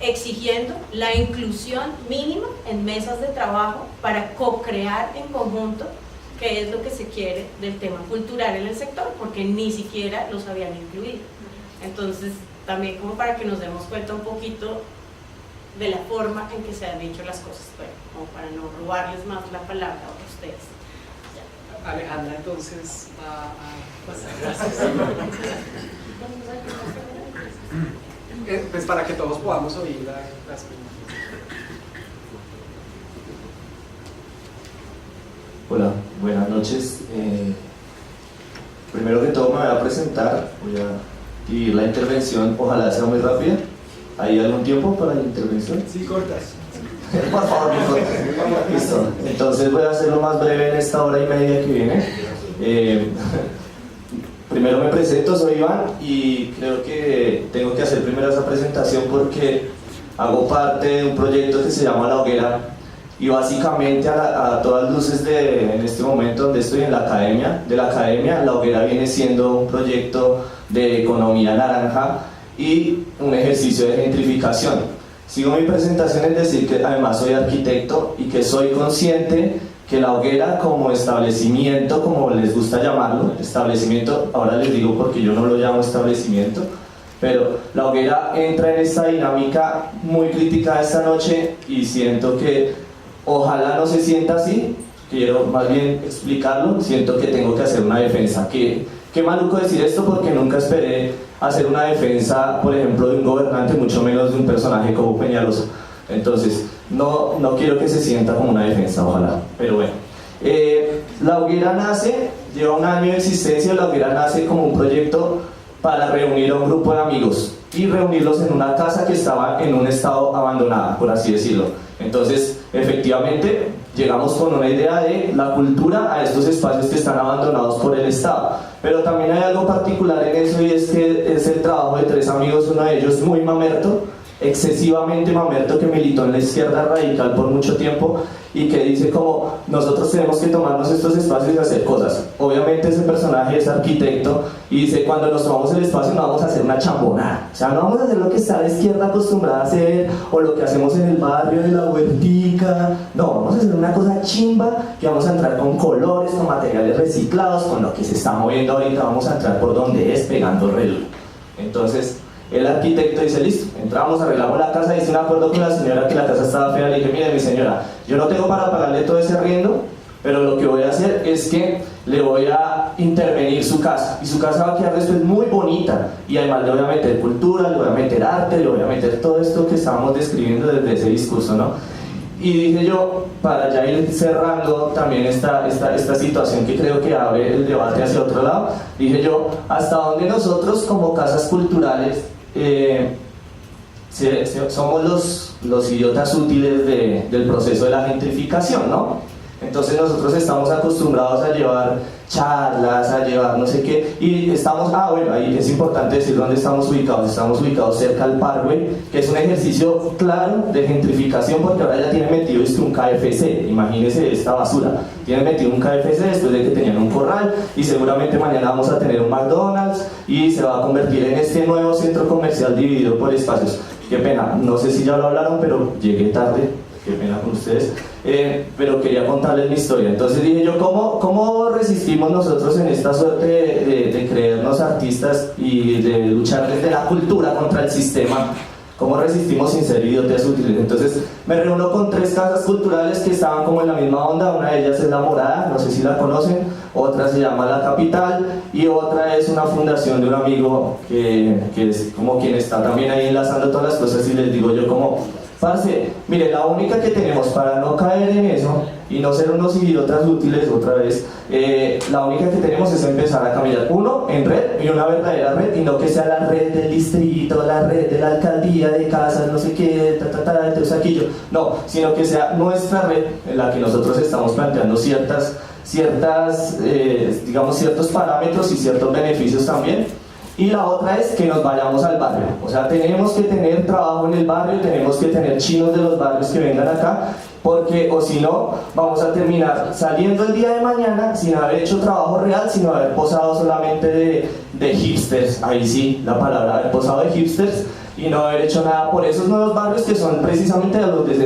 exigiendo la inclusión mínima en mesas de trabajo para co-crear en conjunto qué es lo que se quiere del tema cultural en el sector, porque ni siquiera los habían incluido. Entonces, también como para que nos demos cuenta un poquito de la forma en que se han dicho las cosas, bueno, como para no robarles más la palabra a ustedes. Ya. Alejandra, entonces, va a pasar. Gracias. Pues para que todos podamos oír las preguntas. Hola, buenas noches. Primero que todo me voy a presentar, voy a dividir la intervención, ojalá sea muy rápida. ¿Hay algún tiempo para la intervención? Sí, cortas. Por favor, muy cortas. Listo. Entonces voy a hacerlo más breve en esta hora y media que viene. Primero me presento, soy Iván, y creo que tengo que hacer primero esa presentación porque hago parte de un proyecto que se llama La Hoguera, y básicamente a todas luces en este momento donde estoy en la academia, La Hoguera viene siendo un proyecto de economía naranja y un ejercicio de gentrificación. Sigo mi presentación en decir que además soy arquitecto y que soy consciente que La Hoguera como establecimiento, como les gusta llamarlo, establecimiento, ahora les digo porque yo no lo llamo establecimiento, pero La Hoguera entra en esta dinámica muy crítica esta noche, y siento que ojalá no se sienta así, quiero más bien explicarlo, siento que tengo que hacer una defensa. Qué maluco decir esto porque nunca esperé hacer una defensa, por ejemplo, de un gobernante, mucho menos de un personaje como Peñalosa. Entonces, no quiero que se sienta como una defensa, ojalá, pero bueno. La Hoguera nace, lleva un año de existencia. La Hoguera nace como un proyecto para reunir a un grupo de amigos y reunirlos en una casa que estaba en un estado abandonada, por así decirlo. Entonces, efectivamente, llegamos con una idea de la cultura a estos espacios que están abandonados por el Estado. Pero también hay algo particular en eso, y es que es el trabajo de 3 amigos, uno de ellos muy mamerto, excesivamente mamerto, que militó en la izquierda radical por mucho tiempo y que dice como: nosotros tenemos que tomarnos estos espacios y hacer cosas. Obviamente ese personaje es arquitecto y dice: cuando nos tomamos el espacio no vamos a hacer una chambonada, o sea, no vamos a hacer lo que está la izquierda acostumbrada a hacer o lo que hacemos en el barrio de la huertica, no, vamos a hacer una cosa chimba, que vamos a entrar con colores, con materiales reciclados, con lo que se está moviendo ahorita, vamos a entrar por donde es, pegando re duro. Entonces el arquitecto dice: listo, entramos, arreglamos la casa, hice un acuerdo con la señora que la casa estaba fea, le dije: mire mi señora, yo no tengo para pagarle todo ese arriendo, pero lo que voy a hacer es que le voy a intervenir su casa, y su casa va a quedar después muy bonita, y además le voy a meter cultura, le voy a meter arte, le voy a meter todo esto que estábamos describiendo desde ese discurso, ¿no? Y dije yo, para ya ir cerrando también esta situación que creo que abre el debate hacia otro lado, dije yo: hasta dónde nosotros como casas culturales somos los idiotas útiles del proceso de la gentrificación, ¿no? Entonces nosotros estamos acostumbrados a llevar charlas, a llevar no sé qué, y estamos, bueno, ahí es importante decir dónde estamos ubicados cerca al Parkway, que es un ejercicio claro de gentrificación, porque ahora ya tienen metido un KFC, imagínense esta basura, tienen metido un KFC después de que tenían un corral, y seguramente mañana vamos a tener un McDonald's, y se va a convertir en este nuevo centro comercial dividido por espacios. Qué pena, no sé si ya lo hablaron, pero llegué tarde, qué pena con ustedes, pero quería contarles mi historia. Entonces dije yo, ¿cómo resistimos nosotros en esta suerte de creernos artistas y de luchar desde la cultura contra el sistema? ¿Cómo resistimos sin ser idiotas útiles? Entonces me reúno con 3 casas culturales que estaban como en la misma onda. Una de ellas es La Morada, no sé si la conocen, otra se llama La Capital y otra es una fundación de un amigo que es como quien está también ahí enlazando todas las cosas, y les digo yo como, parce, mire, la única que tenemos para no caer en eso y no ser unos idiotas útiles otra vez, la única que tenemos es empezar a caminar, uno, en red, y una verdadera red, y no que sea la red del distrito, la red de la alcaldía, de casas, no sé qué, de Teusaquillo, no, sino que sea nuestra red en la que nosotros estamos planteando digamos, ciertos parámetros y ciertos beneficios también. Y la otra es que nos vayamos al barrio, o sea, tenemos que tener trabajo en el barrio, tenemos que tener chinos de los barrios que vengan acá, porque o si no, vamos a terminar saliendo el día de mañana sin haber hecho trabajo real, sin haber posado solamente de hipsters, ahí sí, la palabra, haber posado de hipsters y no haber hecho nada por esos nuevos barrios que son precisamente a donde se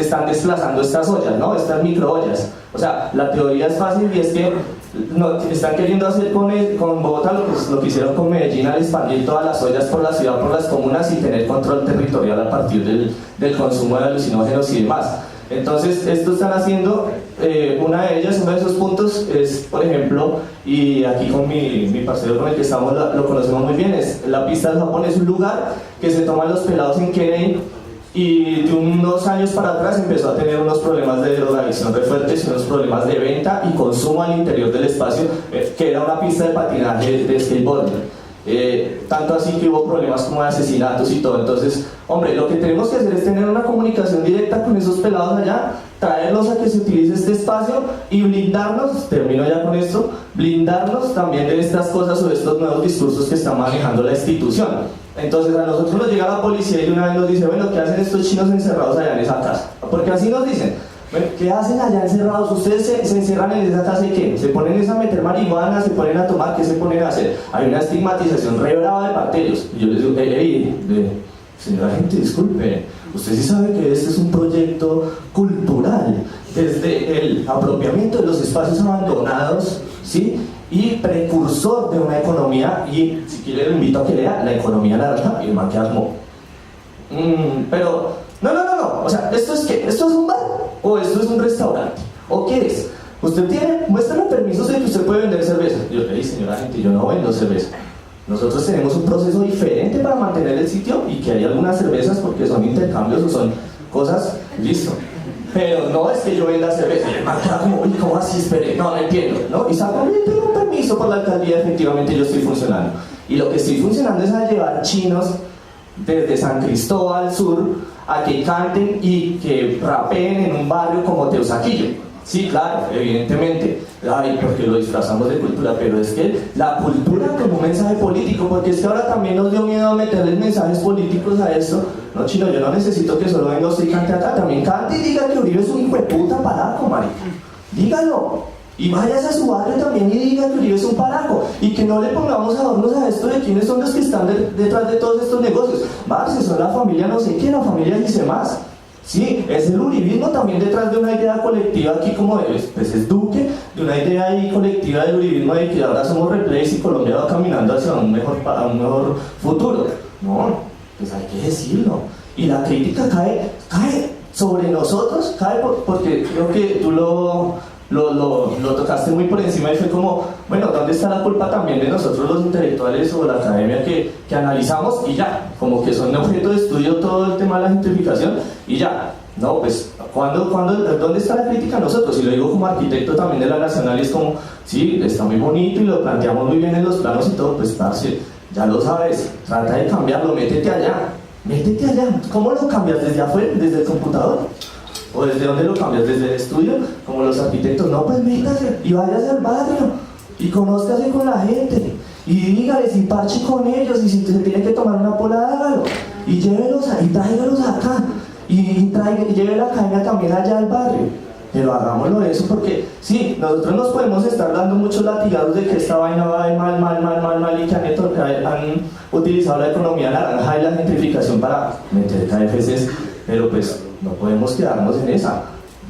están desplazando estas ollas, ¿no? Estas microollas. O sea, la teoría es fácil y es que están queriendo hacer con Bogotá lo que hicieron con Medellín al expandir todas las ollas por la ciudad, por las comunas y tener control territorial a partir del consumo de alucinógenos y demás. Entonces, esto están haciendo, uno de esos puntos es, por ejemplo, y aquí con mi parcero con el que estamos lo conocemos muy bien, es la pista del Japón, es un lugar que se toman los pelados en Kennedy. Y de unos años para atrás empezó a tener unos problemas de drogadicción re fuertes, unos problemas de venta y consumo al interior del espacio, que era una pista de patinaje de skateboarding. Tanto así que hubo problemas como de asesinatos y todo. Entonces, hombre, lo que tenemos que hacer es tener una comunicación directa con esos pelados allá, traerlos a que se utilice este espacio y blindarnos, termino ya con esto, blindarnos también de estas cosas o de estos nuevos discursos que está manejando la institución. Entonces a nosotros nos llega la policía y una vez nos dice, bueno, ¿qué hacen estos chinos encerrados allá en esa casa? Porque así nos dicen, bueno, ¿qué hacen allá encerrados? Ustedes se encierran en esa casa y ¿qué? ¿Se ponen a meter marihuana? ¿Se ponen a tomar? ¿Qué se ponen a hacer? Hay una estigmatización re brava de parte de ellos. Y yo les digo, señora gente, disculpe, usted sí sabe que este es un proyecto cultural, desde el apropiamiento de los espacios abandonados, ¿sí? Y precursor de una economía, y si quiere le invito a que lea La economía naranja, y el man queda como pero no, o sea, ¿esto es qué? ¿Esto es un bar? ¿O esto es un restaurante? ¿O qué es? Usted muéstrame permisos de que usted puede vender cerveza. Yo le dije, señora gente, yo no vendo cerveza. Nosotros tenemos un proceso diferente para mantener el sitio y que hay algunas cervezas porque son intercambios o son cosas, listo. Pero no es que yo venda cerveza. Y el man queda como, uy, ¿cómo así? Espere, no entiendo, ¿no? Y saco, tengo un permiso por la alcaldía, efectivamente yo estoy funcionando. Y lo que estoy funcionando es a llevar chinos desde San Cristóbal Sur a que canten y que rapeen en un barrio como Teusaquillo. Sí, claro, evidentemente, porque lo disfrazamos de cultura, pero es que la cultura como un mensaje político, porque es que ahora también nos dio miedo meterles mensajes políticos a esto. No, chino, yo no necesito que solo venga usted y cante acá, también cante y diga que Uribe es un hijo de puta paraco, marica. Dígalo. Y váyase a su barrio también y diga que Uribe es un paraco. Y que no le pongamos adornos a esto de quiénes son los que están detrás de todos estos negocios. Si son la familia no sé qué, la familia dice más. Sí, es el uribismo también detrás de una idea colectiva aquí como pues es Duque, de una idea ahí colectiva del uribismo de que ahora somos replays y Colombia va caminando hacia un mejor futuro. No, pues hay que decirlo. Y la crítica cae sobre nosotros, porque creo que tú lo tocaste muy por encima y fue como, bueno, ¿dónde está la culpa también de nosotros los intelectuales o la academia que analizamos y ya, como que son objeto de estudio todo el tema de la gentrificación y ya? No, pues, ¿dónde está la crítica nosotros? Y lo digo como arquitecto también de la Nacional, y es como, sí, está muy bonito y lo planteamos muy bien en los planos y todo, pues, parce, ya lo sabes, trata de cambiarlo, métete allá. ¿Cómo lo cambias? ¿Desde afuera? ¿Desde el computador? ¿O desde dónde lo cambias? ¿Desde el estudio? Como los arquitectos. No, pues métase y váyase al barrio y conózcase con la gente y dígales y parche con ellos, y si se tiene que tomar una pola, hágalo y llévelos y tráigalos acá y lleve la caña también allá al barrio. Pero hagámoslo eso, porque sí, nosotros nos podemos estar dando muchos latigazos de que esta vaina va de mal y que han utilizado la economía naranja y la gentrificación para meter KFCs, pero pues no podemos quedarnos en esa.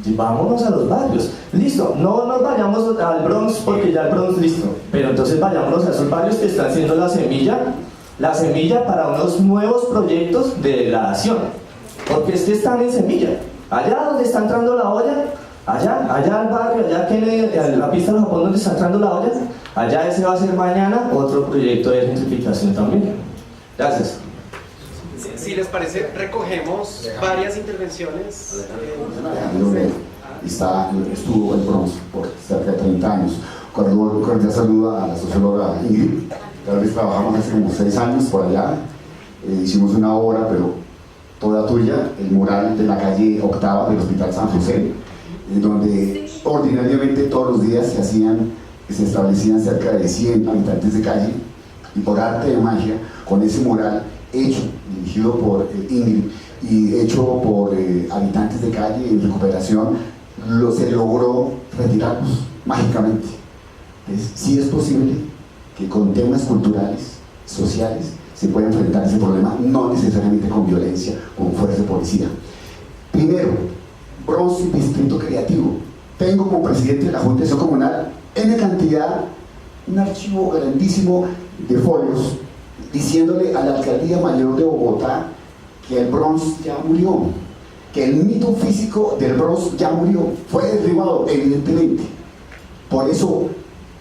Vámonos a los barrios. Listo, no nos vayamos al Bronx porque ya el Bronx listo, pero entonces vayámonos a esos barrios que están siendo la semilla para unos nuevos proyectos de degradación, porque es que están en semilla. Allá donde está entrando la olla, allá al barrio, allá en la pista de Japón donde está entrando la olla, allá ese va a ser mañana otro proyecto de gentrificación también. Gracias. Si les parece, recogemos varias intervenciones. Donde estuvo el Bronx por cerca de 30 años. Cordial saludo a la socióloga Ingrid. Tal vez trabajamos hace como 6 años por allá. Hicimos una obra, pero toda tuya, el mural de la calle Octava del Hospital San José, donde ordinariamente todos los días se establecían cerca de 100 habitantes de calle, y por arte de magia, con ese mural hecho, dirigido por Ingrid y hecho por habitantes de calle en recuperación, se logró retirarlos mágicamente. Entonces, sí es posible que con temas culturales, sociales, se pueda enfrentar ese problema, no necesariamente con violencia, con fuerza de policía. Primero, Bronx, distrito creativo. Tengo como presidente de la Junta de Acción Comunal en cantidad, un archivo grandísimo de folios, diciéndole a la Alcaldía Mayor de Bogotá que el Bronx ya murió, que el mito físico del Bronx ya murió, fue derribado evidentemente. Por eso,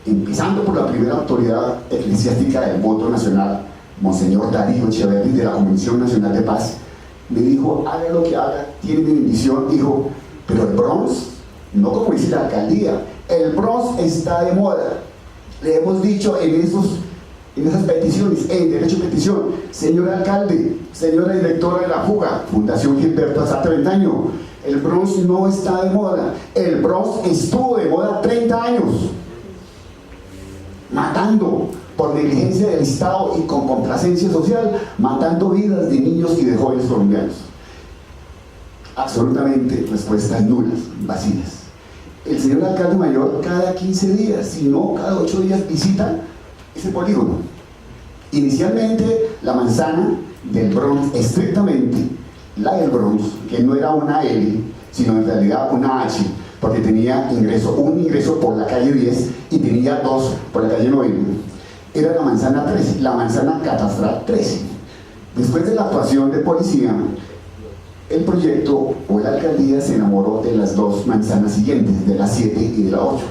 empezando por la primera autoridad eclesiástica del voto nacional, Monseñor Darío Echeverri, de la Comisión Nacional de Paz, me dijo: haga lo que haga, tiene mi bendición. Dijo: pero el Bronx, no como dice la alcaldía, el Bronx está de moda. Le hemos dicho en esas peticiones, en derecho de petición: señor alcalde, señora directora de la Fuga, Fundación Gilberto hasta 30 años, el Bronx no está de moda. El Bronx estuvo de moda 30 años, matando por negligencia del Estado y con complacencia social, matando vidas de niños y de jóvenes colombianos. Absolutamente respuestas nulas, vacías. El señor alcalde mayor cada 15 días, si no cada 8 días, visita ese polígono. Inicialmente la manzana del Bronx, estrictamente la del Bronx, que no era una L, sino en realidad una H, porque tenía un ingreso por la calle 10 y tenía 2 por la calle 9. Era la manzana 13, la manzana catastral 13. Después de la actuación de policía, el proyecto o la alcaldía se enamoró de las 2 manzanas siguientes, de la 7 y de la 8.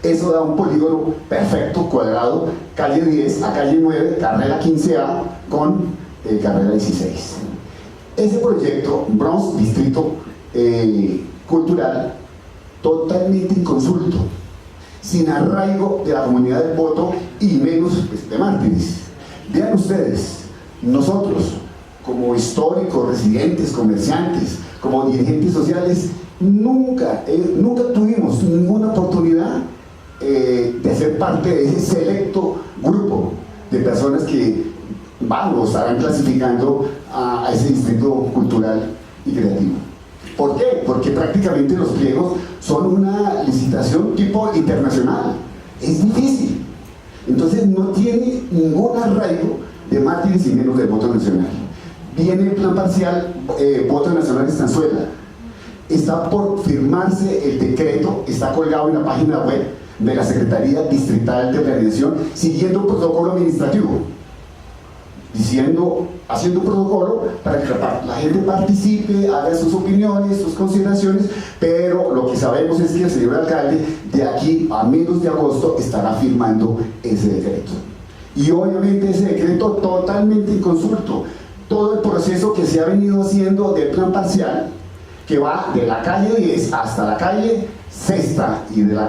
Eso da un polígono perfecto, cuadrado, calle 10 a calle 9, carrera 15A con carrera 16. Ese proyecto, Bronx Distrito Cultural, totalmente inconsulto, sin arraigo de la comunidad del voto y menos de mártires. Vean ustedes, nosotros como históricos, residentes, comerciantes, como dirigentes sociales, nunca tuvimos ninguna oportunidad de ser parte de ese selecto grupo de personas que estarán clasificando a ese distrito cultural y creativo. ¿Por qué? Porque prácticamente los pliegos son una licitación tipo internacional. Es difícil. Entonces no tiene ningún arraigo de mártires y menos del voto nacional. Viene el plan parcial, voto nacional estanzuela. Está por firmarse el decreto, está colgado en la página web de la Secretaría Distrital de Organización, siguiendo un protocolo administrativo, haciendo un protocolo para que la gente participe, haga sus opiniones, sus consideraciones, pero lo que sabemos es que el señor alcalde de aquí a menos de agosto estará firmando ese decreto. Y obviamente ese decreto totalmente inconsulto. Todo el proceso que se ha venido haciendo del plan parcial, que va de la calle 10 hasta la calle Sexta y de la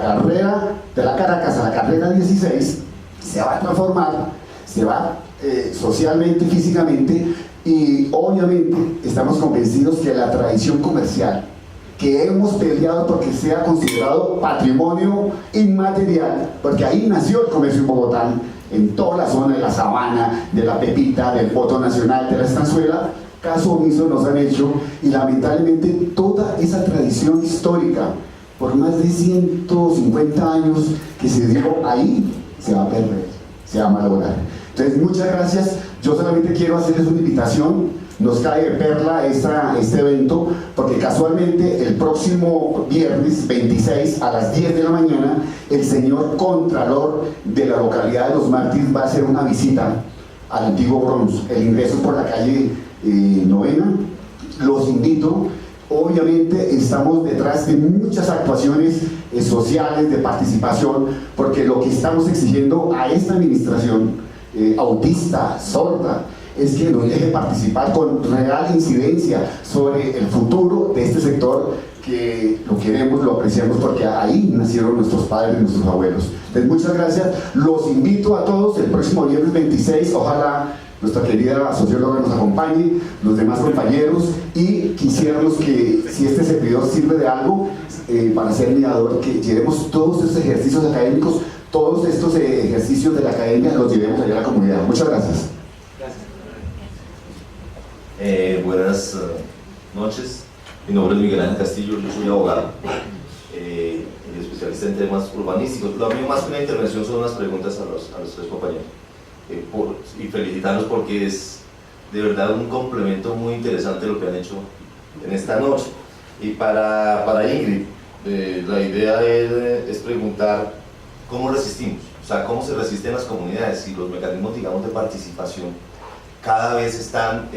Caracas a la carrera 16, se va a transformar, se va socialmente, físicamente, y obviamente estamos convencidos que la tradición comercial que hemos peleado porque sea considerado patrimonio inmaterial, porque ahí nació el comercio en Bogotá, en toda la zona de la Sabana, de la Pepita, del Voto Nacional, de la Estanzuela. Caso omiso nos han hecho, y lamentablemente toda esa tradición histórica por más de 150 años que se dio ahí se va a perder, se va a malograr. Entonces, muchas gracias. Yo solamente quiero hacerles una invitación. Nos cae de perla este evento, porque casualmente el próximo viernes 26 a las 10 de la mañana el señor Contralor de la localidad de Los Mártires va a hacer una visita al antiguo Bronx, el ingreso por la calle Novena. Los invito. Obviamente estamos detrás de muchas actuaciones sociales, de participación, porque lo que estamos exigiendo a esta administración autista, sorda, es que nos deje participar con real incidencia sobre el futuro de este sector, que lo queremos, lo apreciamos, porque ahí nacieron nuestros padres y nuestros abuelos. Entonces, muchas gracias. Los invito a todos el próximo viernes 26, ojalá nuestra querida socióloga nos acompañe, los demás compañeros, y quisiéramos que, si este servidor sirve de algo para ser mediador, que llevemos todos estos ejercicios académicos, todos estos ejercicios de la academia, los llevemos allá a la comunidad. Muchas gracias. Buenas noches, mi nombre es Miguel Ángel Castillo, yo soy abogado y especialista en temas urbanísticos. Lo mío más que una intervención son unas preguntas a los tres compañeros y felicitarlos porque es de verdad un complemento muy interesante lo que han hecho en esta noche. Y para Ingrid, la idea es preguntar cómo resistimos, o sea, cómo se resisten las comunidades y los mecanismos, digamos, de participación. Cada vez están,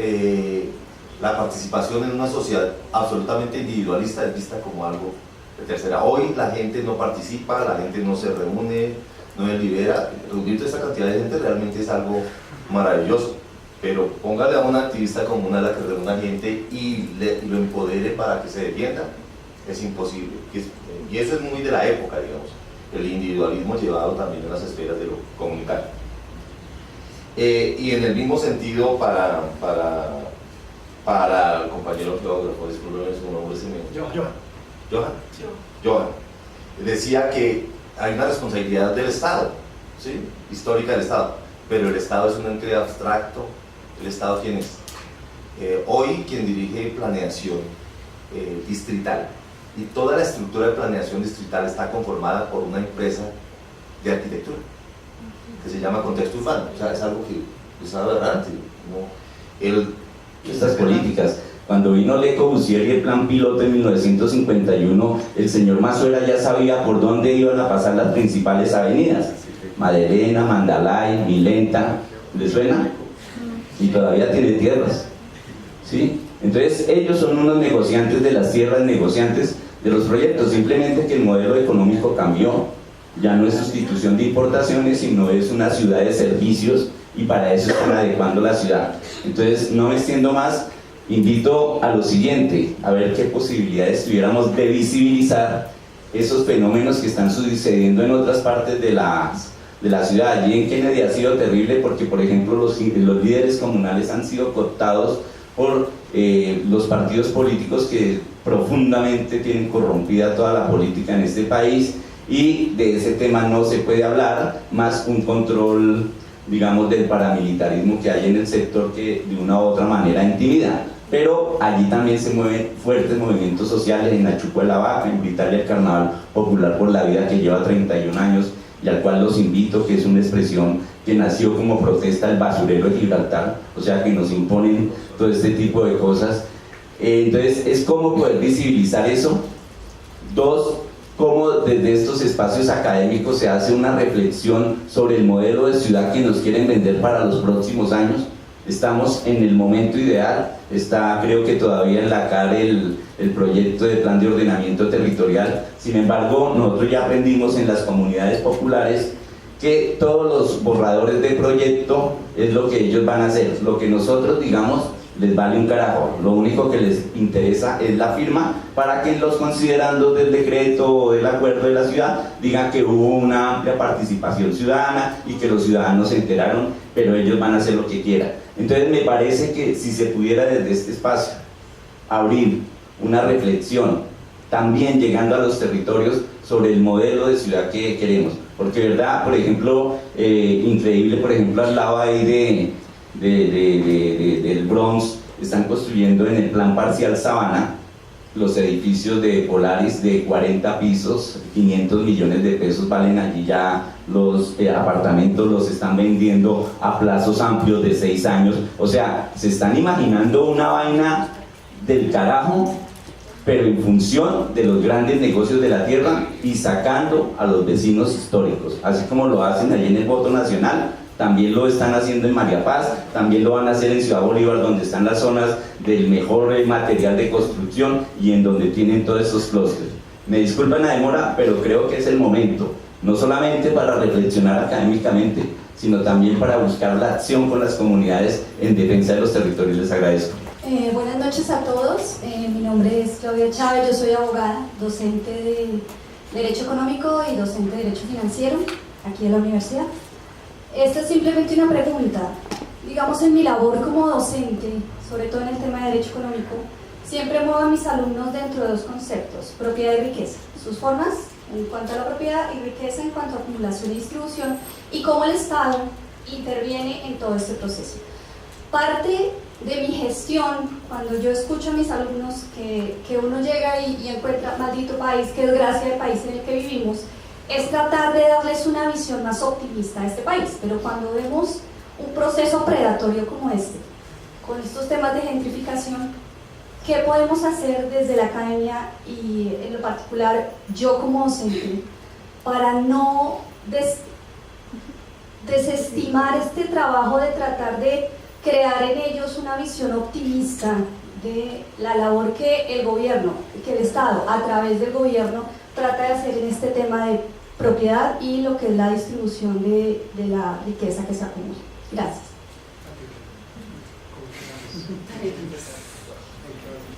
la participación en una sociedad absolutamente individualista es vista como algo de tercera. Hoy la gente no participa, la gente no se reúne, no delibera. Reunir toda esta cantidad de gente realmente es algo maravilloso, pero póngale a una activista como una a la que reúna gente y lo empodere para que se defienda, es imposible. Y eso es muy de la época, digamos, el individualismo llevado también en las esferas de lo comunitario. Y en el mismo sentido para el compañero geógrafo, disculpen su nombre, Johan, decía que hay una responsabilidad del Estado, ¿sí? Histórica del Estado, pero el Estado es un ente abstracto. ¿El Estado quién es? Hoy quien dirige planeación distrital, y toda la estructura de planeación distrital está conformada por una empresa de arquitectura que se llama Contexto Urbano. O sea, es algo que es aberrante, ¿no? Estas políticas. Cuando vino Le Corbusier y el plan piloto en 1951, el señor Mazuera ya sabía por dónde iban a pasar las principales avenidas. Madelena, Mandalay, Milenta, ¿le suena? Y todavía tiene tierras, ¿sí? Entonces ellos son unos negociantes de las tierras, negociantes de los proyectos, simplemente que el modelo económico cambió. Ya no es sustitución de importaciones, sino es una ciudad de servicios, y para eso están adecuando la ciudad. Entonces, no me extiendo más, invito a lo siguiente, a ver qué posibilidades tuviéramos de visibilizar esos fenómenos que están sucediendo en otras partes de la ciudad. Allí en Kennedy ha sido terrible porque, por ejemplo, los líderes comunales han sido cooptados por los partidos políticos que profundamente tienen corrompida toda la política en este país, y de ese tema no se puede hablar, más un control, digamos, del paramilitarismo que hay en el sector, que de una u otra manera intimida. Pero allí también se mueven fuertes movimientos sociales, en Achuco de la Vaca, en Italia el Carnaval Popular por la Vida, que lleva 31 años y al cual los invito, que es una expresión que nació como protesta al basurero de Gibraltar, o sea, que nos imponen todo este tipo de cosas. Entonces, es cómo poder visibilizar eso. Dos, cómo desde estos espacios académicos se hace una reflexión sobre el modelo de ciudad que nos quieren vender para los próximos años. Estamos en el momento ideal, está, creo que todavía en la CAR el proyecto de plan de ordenamiento territorial. Sin embargo, nosotros ya aprendimos en las comunidades populares que todos los borradores de proyecto es lo que ellos van a hacer. Lo que nosotros, digamos, les vale un carajo. Lo único que les interesa es la firma, para que los considerandos del decreto o del acuerdo de la ciudad digan que hubo una amplia participación ciudadana y que los ciudadanos se enteraron, pero ellos van a hacer lo que quieran. Entonces me parece que si se pudiera desde este espacio abrir una reflexión también llegando a los territorios sobre el modelo de ciudad que queremos. Porque, ¿verdad? Por ejemplo, increíble, por ejemplo, al lado ahí del Bronx, están construyendo en el plan parcial Sabana los edificios de Polaris de 40 pisos, 500 millones de pesos valen allí ya los apartamentos, los están vendiendo a plazos amplios de 6 años. O sea, se están imaginando una vaina del carajo, pero en función de los grandes negocios de la tierra y sacando a los vecinos históricos, así como lo hacen allí en el Voto Nacional. También lo están haciendo en María Paz, también lo van a hacer en Ciudad Bolívar, donde están las zonas del mejor material de construcción y en donde tienen todos esos clústeres. Me disculpan la demora, pero creo que es el momento, no solamente para reflexionar académicamente, sino también para buscar la acción con las comunidades en defensa de los territorios. Les agradezco. Buenas noches a todos, mi nombre es Claudia Chávez, yo soy abogada, docente de Derecho Económico y docente de Derecho Financiero aquí en la universidad. Esta es simplemente una pregunta. Digamos, en mi labor como docente, sobre todo en el tema de Derecho Económico, siempre muevo a mis alumnos dentro de dos conceptos: propiedad y riqueza, sus formas en cuanto a la propiedad y riqueza en cuanto a acumulación y distribución, y cómo el Estado interviene en todo este proceso. Parte de mi gestión, cuando yo escucho a mis alumnos que uno llega y encuentra maldito país, qué desgracia de país en el que vivimos, es tratar de darles una visión más optimista a este país. Pero cuando vemos un proceso predatorio como este, con estos temas de gentrificación, ¿qué podemos hacer desde la academia y en lo particular yo como docente para no desestimar este trabajo de tratar de crear en ellos una visión optimista de la labor que el gobierno, que el Estado a través del gobierno trata de hacer en este tema de propiedad y lo que es la distribución de la riqueza que se acumula? Gracias.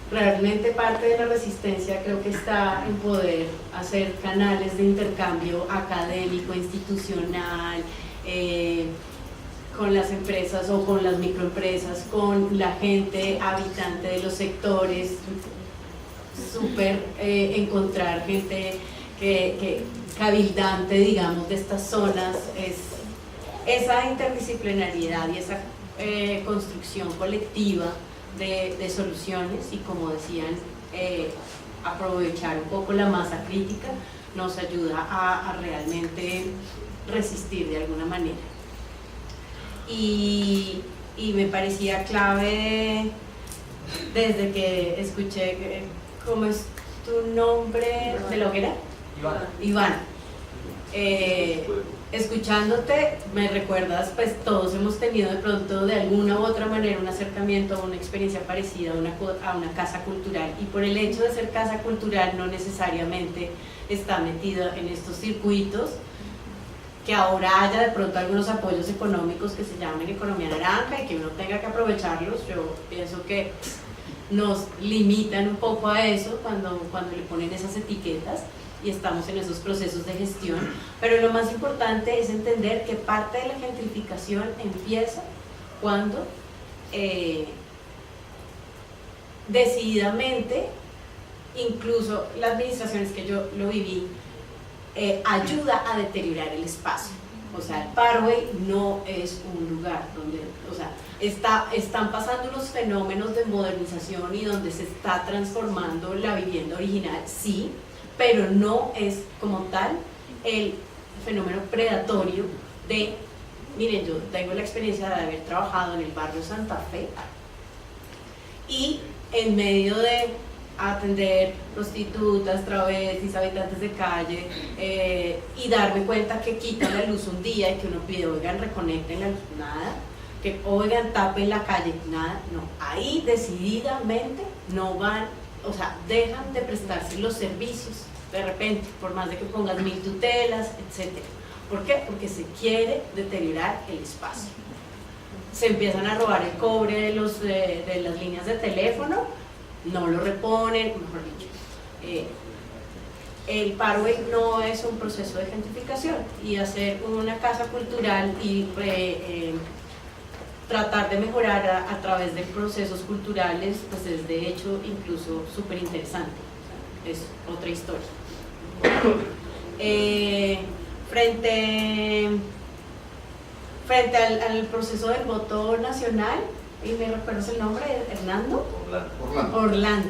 Realmente parte de la resistencia creo que está en poder hacer canales de intercambio académico, institucional, con las empresas o con las microempresas, con la gente habitante de los sectores, encontrar gente que cabildante, digamos, de estas zonas, es esa interdisciplinariedad y esa construcción colectiva de soluciones, y como decían, aprovechar un poco la masa crítica nos ayuda a realmente resistir de alguna manera. Y me parecía clave desde que escuché ¿cómo es tu nombre de la hoguera? Iván. Escuchándote me recuerdas, pues todos hemos tenido de pronto de alguna u otra manera un acercamiento a una experiencia parecida a una casa cultural, y por el hecho de ser casa cultural no necesariamente está metida en estos circuitos, que ahora haya de pronto algunos apoyos económicos que se llamen economía naranja y que uno tenga que aprovecharlos. Yo pienso que nos limitan un poco a eso cuando le ponen esas etiquetas, y estamos en esos procesos de gestión. Pero lo más importante es entender que parte de la gentrificación empieza cuando decididamente, incluso las administraciones que yo lo viví, ayuda a deteriorar el espacio. O sea, el Parkway no es un lugar donde, o sea, están pasando unos fenómenos de modernización y donde se está transformando la vivienda original, sí, pero no es como tal el fenómeno predatorio de, miren, yo tengo la experiencia de haber trabajado en el barrio Santa Fe, y en medio de atender prostitutas, travestis, habitantes de calle, y darme cuenta que quitan la luz un día y que uno pide, oigan, reconecten la luz, nada, que oigan, tapen la calle, nada, no, ahí decididamente no van, o sea, dejan de prestarse los servicios de repente, por más de que pongas 1000 tutelas, etc. ¿Por qué? Porque se quiere deteriorar el espacio. Se empiezan a robar el cobre de las líneas de teléfono, no lo reponen, mejor dicho. El Parkway no es un proceso de gentrificación, y hacer una casa cultural y tratar de mejorar a través de procesos culturales, pues es de hecho incluso súper interesante. es otra historia. Frente al proceso del voto nacional, ¿y me recuerdas el nombre? ¿Hernando? Orlando.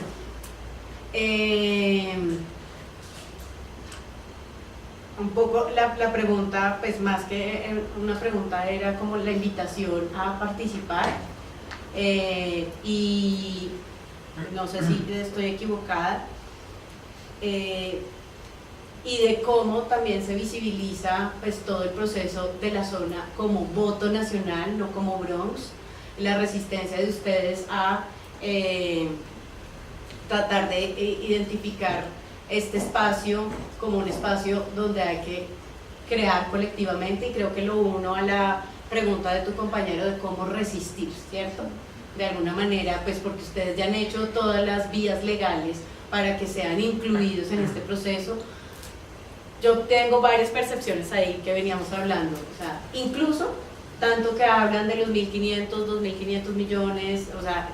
Un poco la pregunta, pues más que una pregunta, era como la invitación a participar, y no sé si estoy equivocada, y de cómo también se visibiliza pues todo el proceso de la zona como voto nacional, no como Bronx, la resistencia de ustedes a tratar de identificar este espacio como un espacio donde hay que crear colectivamente, y creo que lo uno a la pregunta de tu compañero de cómo resistir, ¿cierto? De alguna manera, pues porque ustedes ya han hecho todas las vías legales para que sean incluidos en este proceso. Yo tengo varias percepciones ahí que veníamos hablando, o sea, incluso tanto que hablan de los 1.500, 2.500 millones, o sea,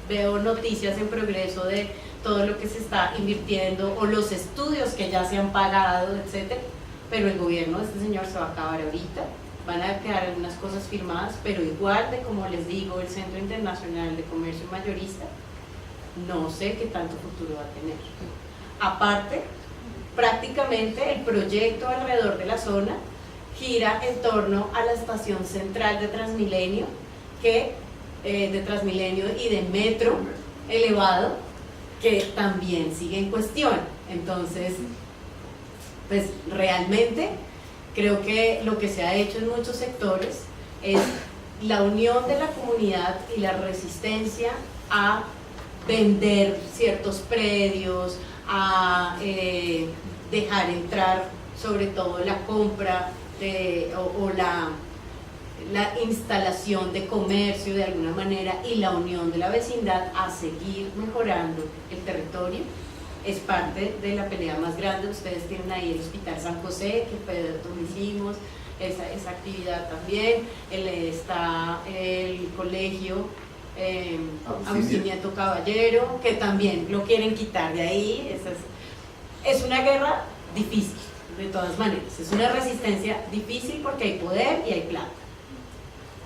veo noticias en progreso de todo lo que se está invirtiendo o los estudios que ya se han pagado, etcétera, pero el gobierno de este señor se va a acabar ahorita, van a quedar algunas cosas firmadas, pero igual de como les digo, el Centro Internacional de Comercio Mayorista, no sé qué tanto futuro va a tener. Aparte, prácticamente el proyecto alrededor de la zona gira en torno a la estación central de Transmilenio, de Transmilenio y de metro elevado, que también sigue en cuestión. Entonces, pues realmente creo que lo que se ha hecho en muchos sectores es la unión de la comunidad y la resistencia a vender ciertos predios, a dejar entrar sobre todo la compra o la instalación de comercio de alguna manera, y la unión de la vecindad a seguir mejorando el territorio. Es parte de la pelea más grande. Ustedes tienen ahí el Hospital San José, que fue donde hicimos esa actividad también. Está el colegio Agustín Nieto Caballero, que también lo quieren quitar de ahí. Es una guerra difícil, de todas maneras. Es una resistencia difícil porque hay poder y hay plata.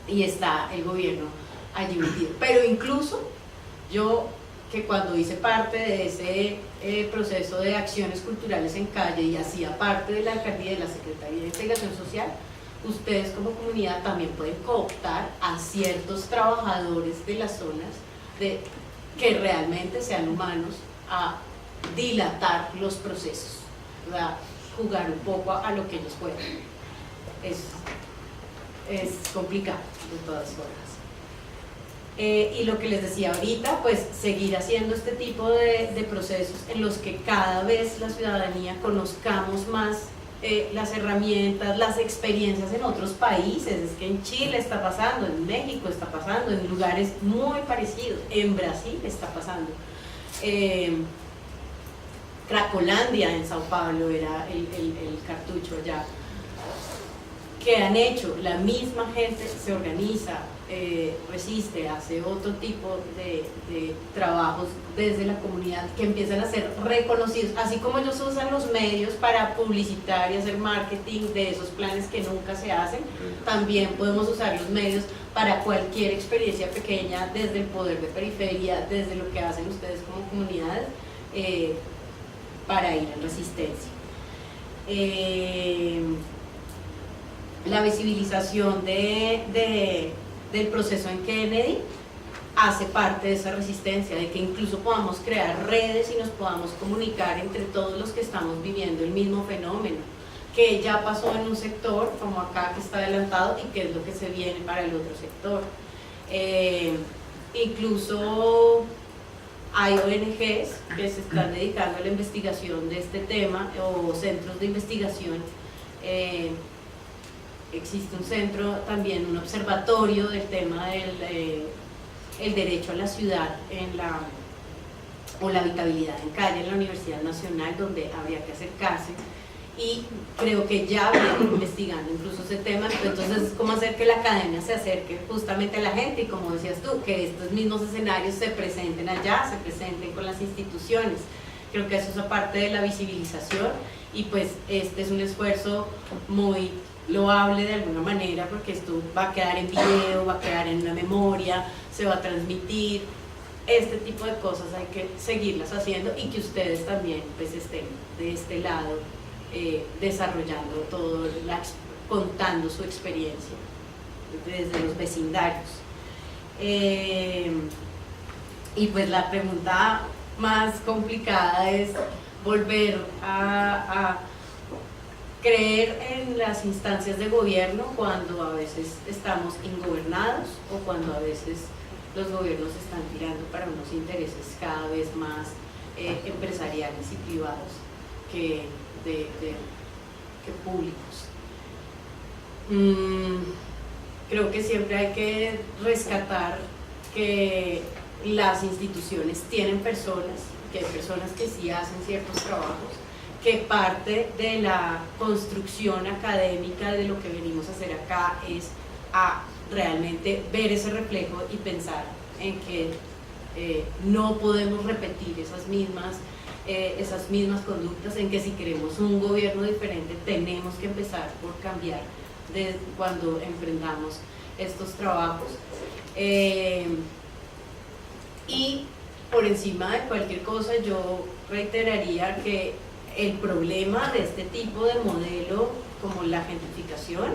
Y está el gobierno allí metido. Pero incluso yo, que cuando hice parte de ese proceso de acciones culturales en calle y hacía parte de la alcaldía y de la Secretaría de Integración Social, ustedes como comunidad también pueden cooptar a ciertos trabajadores de las zonas que realmente sean humanos a dilatar los procesos, a jugar un poco a lo que ellos pueden. Es complicado de todas formas. Y lo que les decía ahorita, pues seguir haciendo este tipo de procesos en los que cada vez la ciudadanía conozcamos más las herramientas, las experiencias en otros países. Es que en Chile está pasando, en México está pasando, en lugares muy parecidos, en Brasil está pasando. Cracolandia en Sao Paulo era el cartucho allá, que han hecho, la misma gente se organiza, resiste, hace otro tipo de trabajos desde la comunidad que empiezan a ser reconocidos, así como ellos usan los medios para publicitar y hacer marketing de esos planes que nunca se hacen, también podemos usar los medios para cualquier experiencia pequeña, desde el poder de periferia, desde lo que hacen ustedes como comunidades, para ir en resistencia. La visibilización del proceso en Kennedy hace parte de esa resistencia, de que incluso podamos crear redes y nos podamos comunicar entre todos los que estamos viviendo el mismo fenómeno, que ya pasó en un sector, como acá que está adelantado, y que es lo que se viene para el otro sector. Incluso hay ONGs que se están dedicando a la investigación de este tema, o centros de investigación. Existe un centro también, un observatorio del tema del el derecho a la ciudad o la habitabilidad en calle en la Universidad Nacional, donde habría que acercarse, y creo que ya vienen investigando incluso ese tema. Entonces, ¿cómo hacer que la academia se acerque justamente a la gente? Y como decías tú, que estos mismos escenarios se presenten allá, se presenten con las instituciones. Creo que eso es parte de la visibilización y pues este es un esfuerzo muy loable de alguna manera porque esto va a quedar en video, va a quedar en una memoria, se va a transmitir. Este tipo de cosas hay que seguirlas haciendo y que ustedes también pues estén de este lado desarrollando todo, contando su experiencia desde los vecindarios. Y pues la pregunta más complicada es volver a creer en las instancias de gobierno cuando a veces estamos ingobernados o cuando a veces los gobiernos están tirando para unos intereses cada vez más empresariales y privados que públicos. Creo que siempre hay que rescatar que las instituciones tienen personas, que hay personas que sí hacen ciertos trabajos, que parte de la construcción académica de lo que venimos a hacer acá es a realmente ver ese reflejo y pensar en que no podemos repetir esas mismas conductas, en que si queremos un gobierno diferente tenemos que empezar por cambiar de cuando emprendamos estos trabajos. Y por encima de cualquier cosa yo reiteraría que el problema de este tipo de modelo como la gentrificación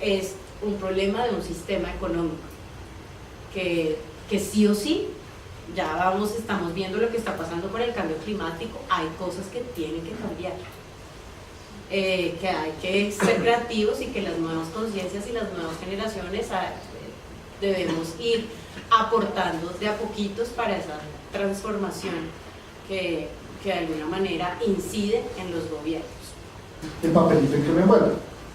es un problema de un sistema económico que sí o sí, ya estamos viendo lo que está pasando con el cambio climático, hay cosas que tienen que cambiar, que hay que ser creativos y que las nuevas conciencias y las nuevas generaciones debemos ir aportando de a poquitos para esa transformación que de alguna manera incide en los gobiernos. El papelito en que me envuelve,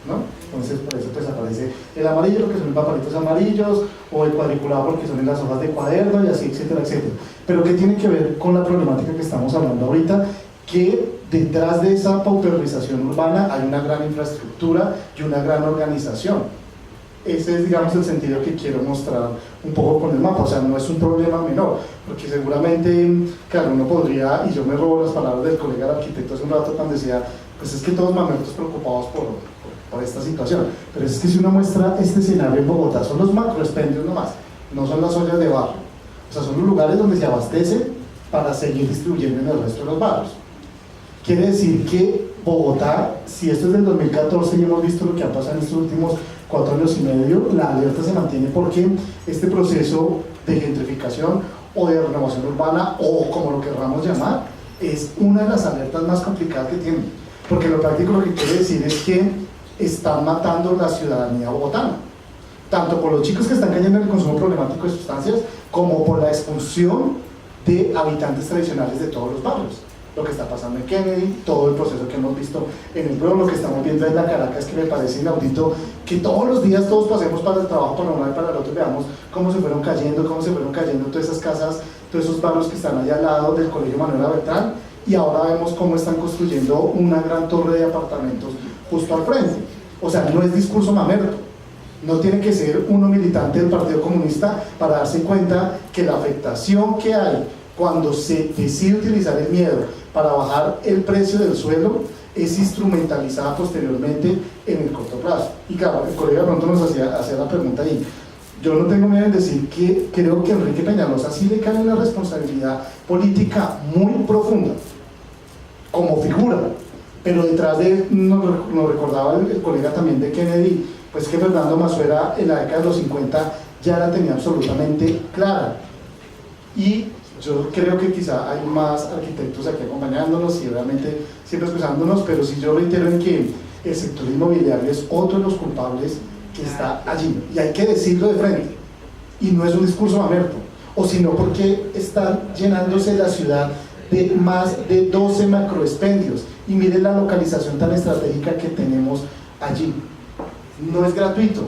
¿no? Entonces por eso pues aparece el amarillo, que son los papelitos amarillos, o el cuadriculado porque son en las hojas de cuaderno y así, etcétera, etcétera. Pero ¿qué tiene que ver con la problemática que estamos hablando ahorita? Que detrás de esa pauperización urbana hay una gran infraestructura y una gran organización. Ese es, digamos, el sentido que quiero mostrar un poco con el mapa. O sea, no es un problema menor, porque seguramente, claro, uno podría, y yo me robo las palabras del colega el arquitecto hace un rato cuando decía, pues es que todos mamertos preocupados por esta situación, pero es que si uno muestra este escenario en Bogotá, son los macroexpendios nomás, no son las ollas de barro, o sea, son los lugares donde se abastece para seguir distribuyendo en el resto de los barrios. Quiere decir que Bogotá, si esto es del 2014 y hemos visto lo que ha pasado en estos últimos 4 años y medio, la alerta se mantiene porque este proceso de gentrificación o de renovación urbana, o como lo querramos llamar, es una de las alertas más complicadas que tiene, porque lo práctico lo que quiere decir es que están matando la ciudadanía bogotana, tanto por los chicos que están cayendo en el consumo problemático de sustancias, como por la expulsión de habitantes tradicionales de todos los barrios. Lo que está pasando en Kennedy, todo el proceso que hemos visto en el pueblo, lo que estamos viendo en la Caracas, que me parece inaudito, que todos los días todos pasemos para el trabajo, para un lado y para el otro, veamos cómo se fueron cayendo todas esas casas, todos esos barrios que están allá al lado del Colegio Manuela Beltrán, y ahora vemos cómo están construyendo una gran torre de apartamentos justo al frente. O sea, no es discurso mamerto, no tiene que ser uno militante del Partido Comunista para darse cuenta que la afectación que hay cuando se decide utilizar el miedo para bajar el precio del suelo es instrumentalizada posteriormente en el corto plazo. Y claro, el colega pronto nos hacía la pregunta ahí. Yo no tengo miedo en decir que creo que a Enrique Peñalosa sí le cae una responsabilidad política muy profunda como figura, pero detrás de él nos recordaba el colega también de Kennedy, pues que Fernando Massuera en la década de los 50 ya la tenía absolutamente clara. Y yo creo que quizá hay más arquitectos aquí acompañándonos y realmente siempre escuchándonos, pero sí yo reitero en que el sector inmobiliario es otro de los culpables que está allí, y hay que decirlo de frente, y no es un discurso mamerto, o sino porque están llenándose la ciudad de más de 12 macroexpendios, y miren la localización tan estratégica que tenemos allí. No es gratuito,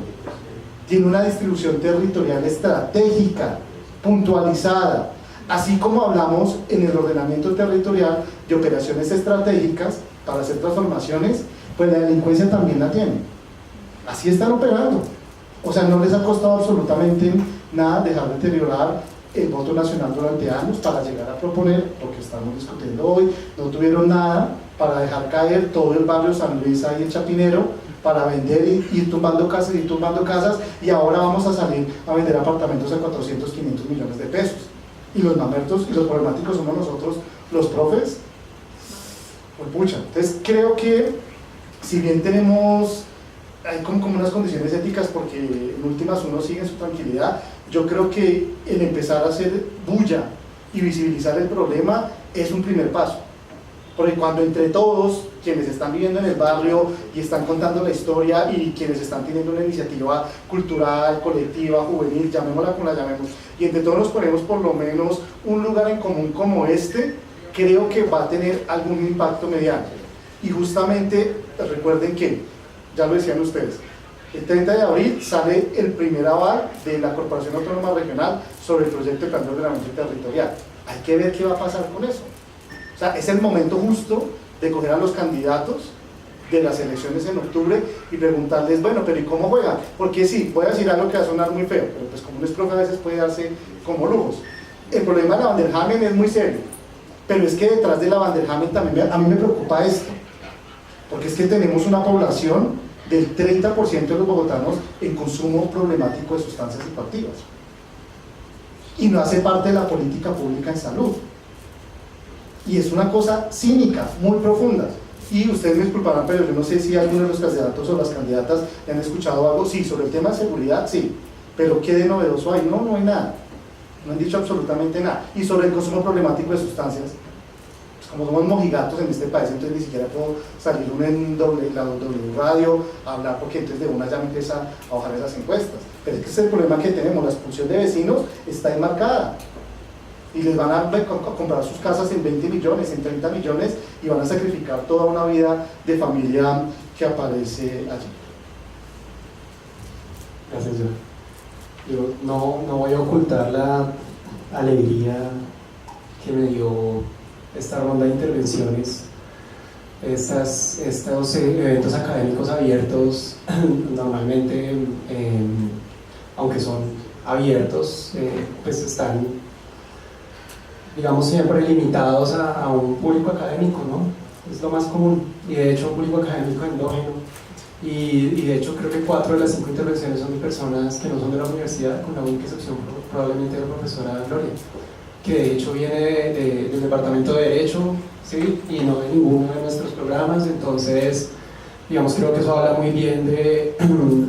tiene una distribución territorial estratégica, puntualizada, así como hablamos en el ordenamiento territorial de operaciones estratégicas para hacer transformaciones, pues la delincuencia también la tiene. Así están operando. O sea, no les ha costado absolutamente nada dejar de deteriorar el voto nacional durante años para llegar a proponer lo que estamos discutiendo hoy. No tuvieron nada para dejar caer todo el barrio San Luis ahí en Chapinero, para vender y ir tumbando casas, y ahora vamos a salir a vender apartamentos a 400, 500 millones de pesos. Y los mamertos y los problemáticos somos nosotros, los profes. Pues pucha, entonces creo que si bien hay como unas condiciones éticas, porque en últimas uno sigue en su tranquilidad, yo creo que el empezar a hacer bulla y visibilizar el problema es un primer paso. Porque cuando entre todos, quienes están viviendo en el barrio y están contando la historia, y quienes están teniendo una iniciativa cultural, colectiva, juvenil, llamémosla como la llamemos, y entre todos nos ponemos por lo menos un lugar en común como este, creo que va a tener algún impacto mediano. Y justamente recuerden que, ya lo decían ustedes, el 30 de abril sale el primer aval de la Corporación Autónoma Regional sobre el proyecto de plan de ordenamiento territorial. Hay que ver qué va a pasar con eso. O sea, es el momento justo de coger a los candidatos de las elecciones en octubre y preguntarles, bueno, pero ¿y cómo juegan? Porque sí, voy a decir algo que va a sonar muy feo, pero pues como un profe a veces puede darse como lujos. El problema de la Vanderhamen es muy serio, pero es que detrás de la Vanderhamen también a mí me preocupa esto, porque es que tenemos una población del 30% de los bogotanos en consumo problemático de sustancias psicoactivas, y no hace parte de la política pública en salud. Y es una cosa cínica, muy profunda. Y ustedes me disculparán, pero yo no sé si alguno de los candidatos o las candidatas le han escuchado algo. Sí, sobre el tema de seguridad, sí. Pero ¿qué de novedoso hay? No hay nada. No han dicho absolutamente nada. Y sobre el consumo problemático de sustancias, pues como somos mojigatos en este país, entonces ni siquiera puedo salir en la W Radio a hablar, porque entonces de una ya me empieza a bajar esas encuestas. Pero es que ese es el problema que tenemos. La expulsión de vecinos está enmarcada. Y les van a comprar sus casas en 20 millones, en 30 millones, y van a sacrificar toda una vida de familia que aparece allí. Gracias, yo no voy a ocultar la alegría que me dio esta ronda de intervenciones, estos eventos académicos abiertos. Normalmente, aunque son abiertos, pues están, digamos, siempre limitados a un público académico, ¿no? Es lo más común, y de hecho un público académico endógeno, y de hecho creo que 4 de las 5 intervenciones son de personas que no son de la universidad, con la única excepción probablemente de la profesora Gloria, que de hecho viene del Departamento de Derecho, ¿sí? Y no de ninguno de nuestros programas. Entonces, digamos, creo que eso habla muy bien de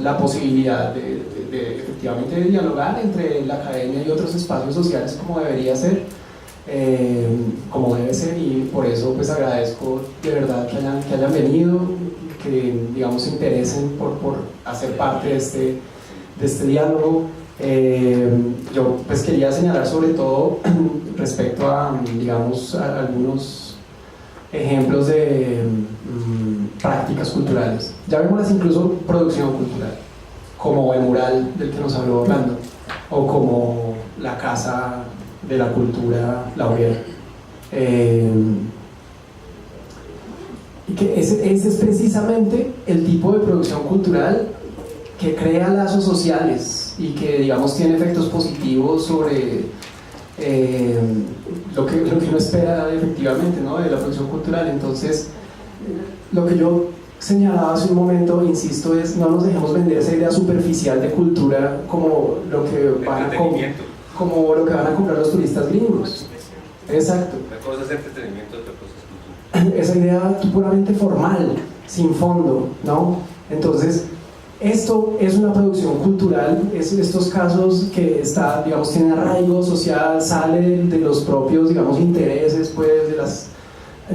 la posibilidad de efectivamente dialogar entre la academia y otros espacios sociales, como debería ser, como debe ser, y por eso pues agradezco de verdad que hayan venido, que, digamos, se interesen por hacer parte de este diálogo. Yo pues quería señalar sobre todo respecto a, digamos, a algunos ejemplos de prácticas culturales, llamémoslas incluso producción cultural, como el mural del que nos habló Orlando, o como la Casa de la Cultura Laurel. Y que ese es precisamente el tipo de producción cultural que crea lazos sociales y que, digamos, tiene efectos positivos sobre lo que uno espera efectivamente, ¿no?, de la producción cultural. Entonces, lo que yo señalaba hace un momento, insisto, es no nos dejemos vender esa idea superficial de cultura como lo que van a comprar los turistas gringos. Exacto. Una cosa es entretenimiento, otra cosa es cultura. Esa idea puramente formal, sin fondo, ¿no? Entonces, esto es una producción cultural, estos casos que digamos, tienen arraigo social, sale de los propios, digamos, intereses, pues, de las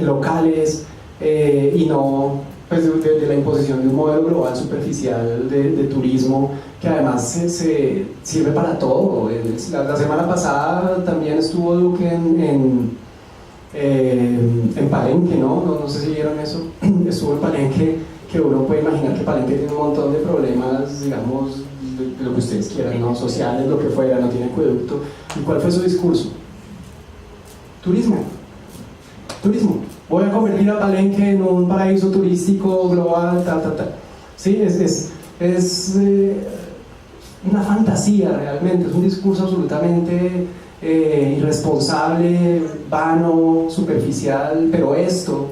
locales, y no, pues, de la imposición de un modelo global superficial de turismo, que además se sirve para todo. La semana pasada también estuvo Duque en Palenque, ¿no? No sé si vieron eso. Estuvo en Palenque, que uno puede imaginar que Palenque tiene un montón de problemas, digamos, de lo que ustedes quieran, ¿no?, sociales, lo que fuera, no tiene acueducto. ¿Y cuál fue su discurso? Turismo. Voy a convertir a Palenque en un paraíso turístico global, tal. Sí, es una fantasía realmente, es un discurso absolutamente irresponsable, vano, superficial, pero esto,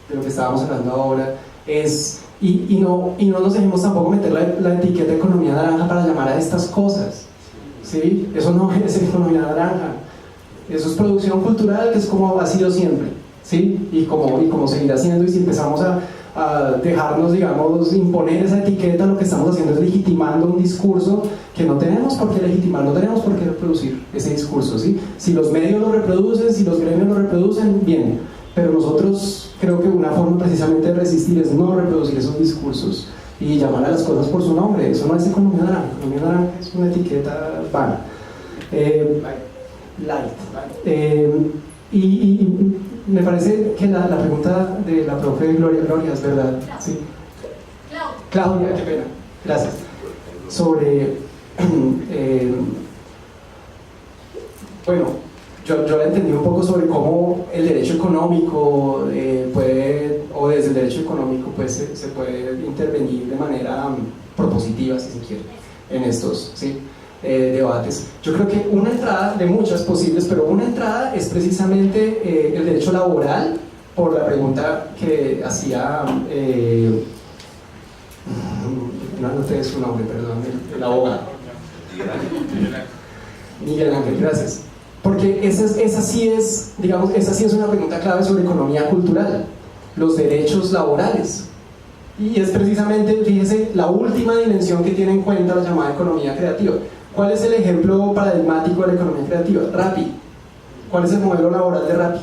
de lo que estábamos hablando ahora, es, y no nos dejemos tampoco meter la etiqueta de economía naranja para llamar a estas cosas, ¿sí? Eso no es economía naranja, eso es producción cultural, que es como ha sido siempre, ¿sí? Y como seguirá siendo, y si empezamos a dejarnos, digamos, imponer esa etiqueta, lo que estamos haciendo es legitimando un discurso que no tenemos por qué legitimar, no tenemos por qué reproducir ese discurso, ¿sí? Si los medios lo reproducen, si los gremios lo reproducen, bien, pero nosotros creo que una forma precisamente de resistir es no reproducir esos discursos y llamar a las cosas por su nombre. Eso no es economía naranja es una etiqueta vana, light. Y me parece que la pregunta de la profe Gloria es verdad. ¿Sí? Claudia, qué pena, gracias. Sobre, bueno, yo la entendí un poco sobre cómo el derecho económico o desde el derecho económico pues, se puede intervenir de manera propositiva, si se quiere, en estos, ¿sí? Debates. Yo creo que una entrada, de muchas posibles, pero una entrada es precisamente el derecho laboral, por la pregunta que hacía, no anoté su nombre, perdón, el abogado. Miguel Ángel, gracias. Porque esa sí es una pregunta clave sobre economía cultural, los derechos laborales. Y es precisamente, fíjese, la última dimensión que tiene en cuenta la llamada economía creativa. ¿Cuál es el ejemplo paradigmático de la economía creativa? Rappi. ¿Cuál es el modelo laboral de Rappi?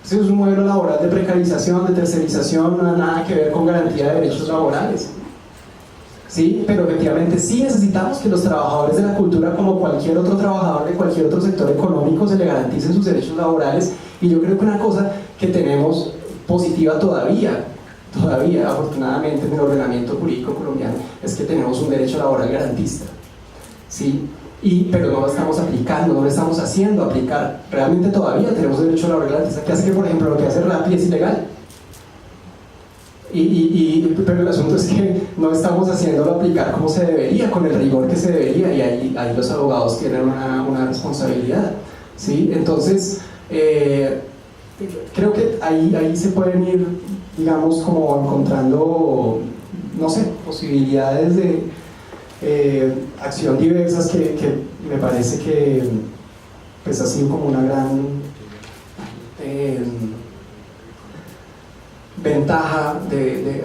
Ese es un modelo laboral de precarización, de tercerización, no tiene nada que ver con garantía de derechos laborales. Sí, pero efectivamente sí necesitamos que los trabajadores de la cultura, como cualquier otro trabajador de cualquier otro sector económico, se le garanticen sus derechos laborales. Y yo creo que una cosa que tenemos positiva todavía, afortunadamente, en el ordenamiento jurídico colombiano, es que tenemos un derecho laboral garantista. ¿Sí? Pero no lo estamos aplicando, no lo estamos haciendo aplicar. Realmente todavía tenemos derecho laboral garantista, que hace que, por ejemplo, lo que hace Rappi es ilegal. Pero el asunto es que no estamos haciéndolo aplicar como se debería, con el rigor que se debería, y ahí los abogados tienen una responsabilidad, ¿sí? Entonces, creo que ahí se pueden ir, digamos, como encontrando, no sé, posibilidades de acción diversas que me parece que pues ha sido como una gran ventaja de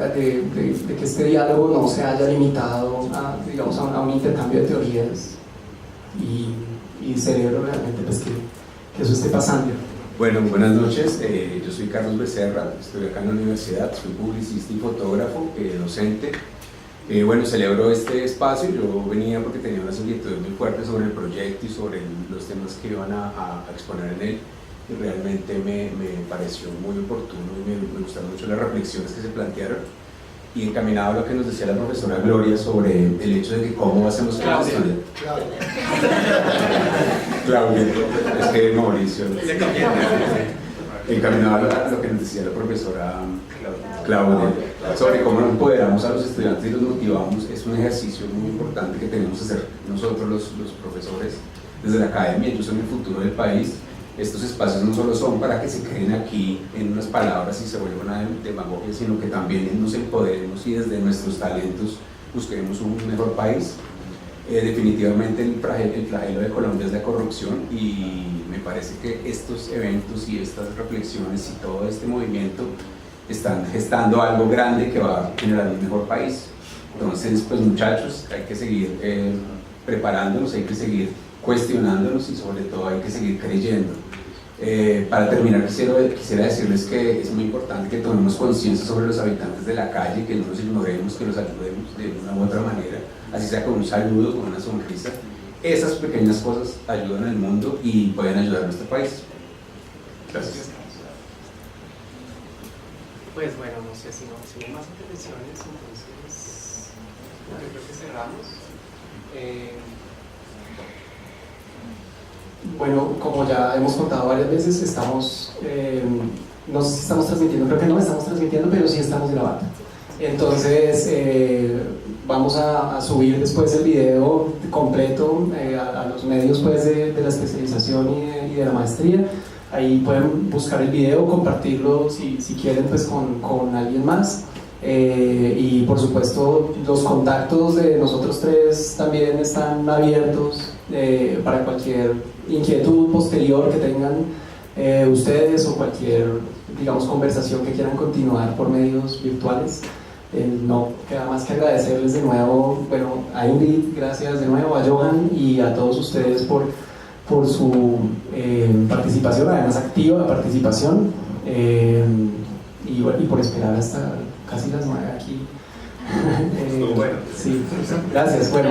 que este diálogo no se haya limitado a un intercambio de teorías y celebro realmente pues, que eso esté pasando. Bueno, buenas noches, yo soy Carlos Becerra, estoy acá en la universidad, soy publicista y fotógrafo, docente. Bueno, celebro este espacio. Yo venía porque tenía unas inquietudes muy fuertes sobre el proyecto y sobre los temas que iban a exponer en él, y realmente me pareció muy oportuno y me gustaron mucho las reflexiones que se plantearon, y encaminado a lo que nos decía la profesora Gloria sobre el hecho de que cómo hacemos que los estudiantes... Claudia, es que Mauricio... Encaminado a lo que nos decía la profesora Claudia sobre cómo nos empoderamos a los estudiantes y los motivamos, es un ejercicio muy importante que tenemos que hacer nosotros los profesores desde la academia. Ellos son el futuro del país. Estos espacios no solo son para que se queden aquí en unas palabras y se vuelva una demagogia, sino que también nos empoderemos y desde nuestros talentos busquemos un mejor país. Definitivamente el flagelo de Colombia es la corrupción, y me parece que estos eventos y estas reflexiones y todo este movimiento están gestando algo grande que va a generar un mejor país. Entonces, pues muchachos, hay que seguir preparándonos, hay que seguir cuestionándonos y sobre todo hay que seguir creyendo. Para terminar, quisiera decirles que es muy importante que tomemos conciencia sobre los habitantes de la calle, que no los ignoremos, que los ayudemos de una u otra manera, así sea con un saludo, con una sonrisa. Esas pequeñas cosas ayudan al mundo y pueden ayudar a nuestro país. Gracias. Pues bueno, no sé si no hay más intervenciones, entonces yo creo que cerramos. Bueno, como ya hemos contado varias veces, no sé si estamos transmitiendo, creo que no estamos transmitiendo, pero sí estamos grabando. Entonces vamos a subir después el video completo a los medios pues, de la especialización y de la maestría. Ahí pueden buscar el video, compartirlo si quieren pues, con alguien más. Y por supuesto los contactos de nosotros tres también están abiertos para cualquier inquietud posterior que tengan ustedes o cualquier, digamos, conversación que quieran continuar por medios virtuales. No queda más que agradecerles de nuevo, bueno, a Ingrid, gracias de nuevo, a Johan y a todos ustedes por su participación, además activa participación, y por esperar hasta casi las 9 aquí. Estuvo bueno. Sí, gracias. Bueno,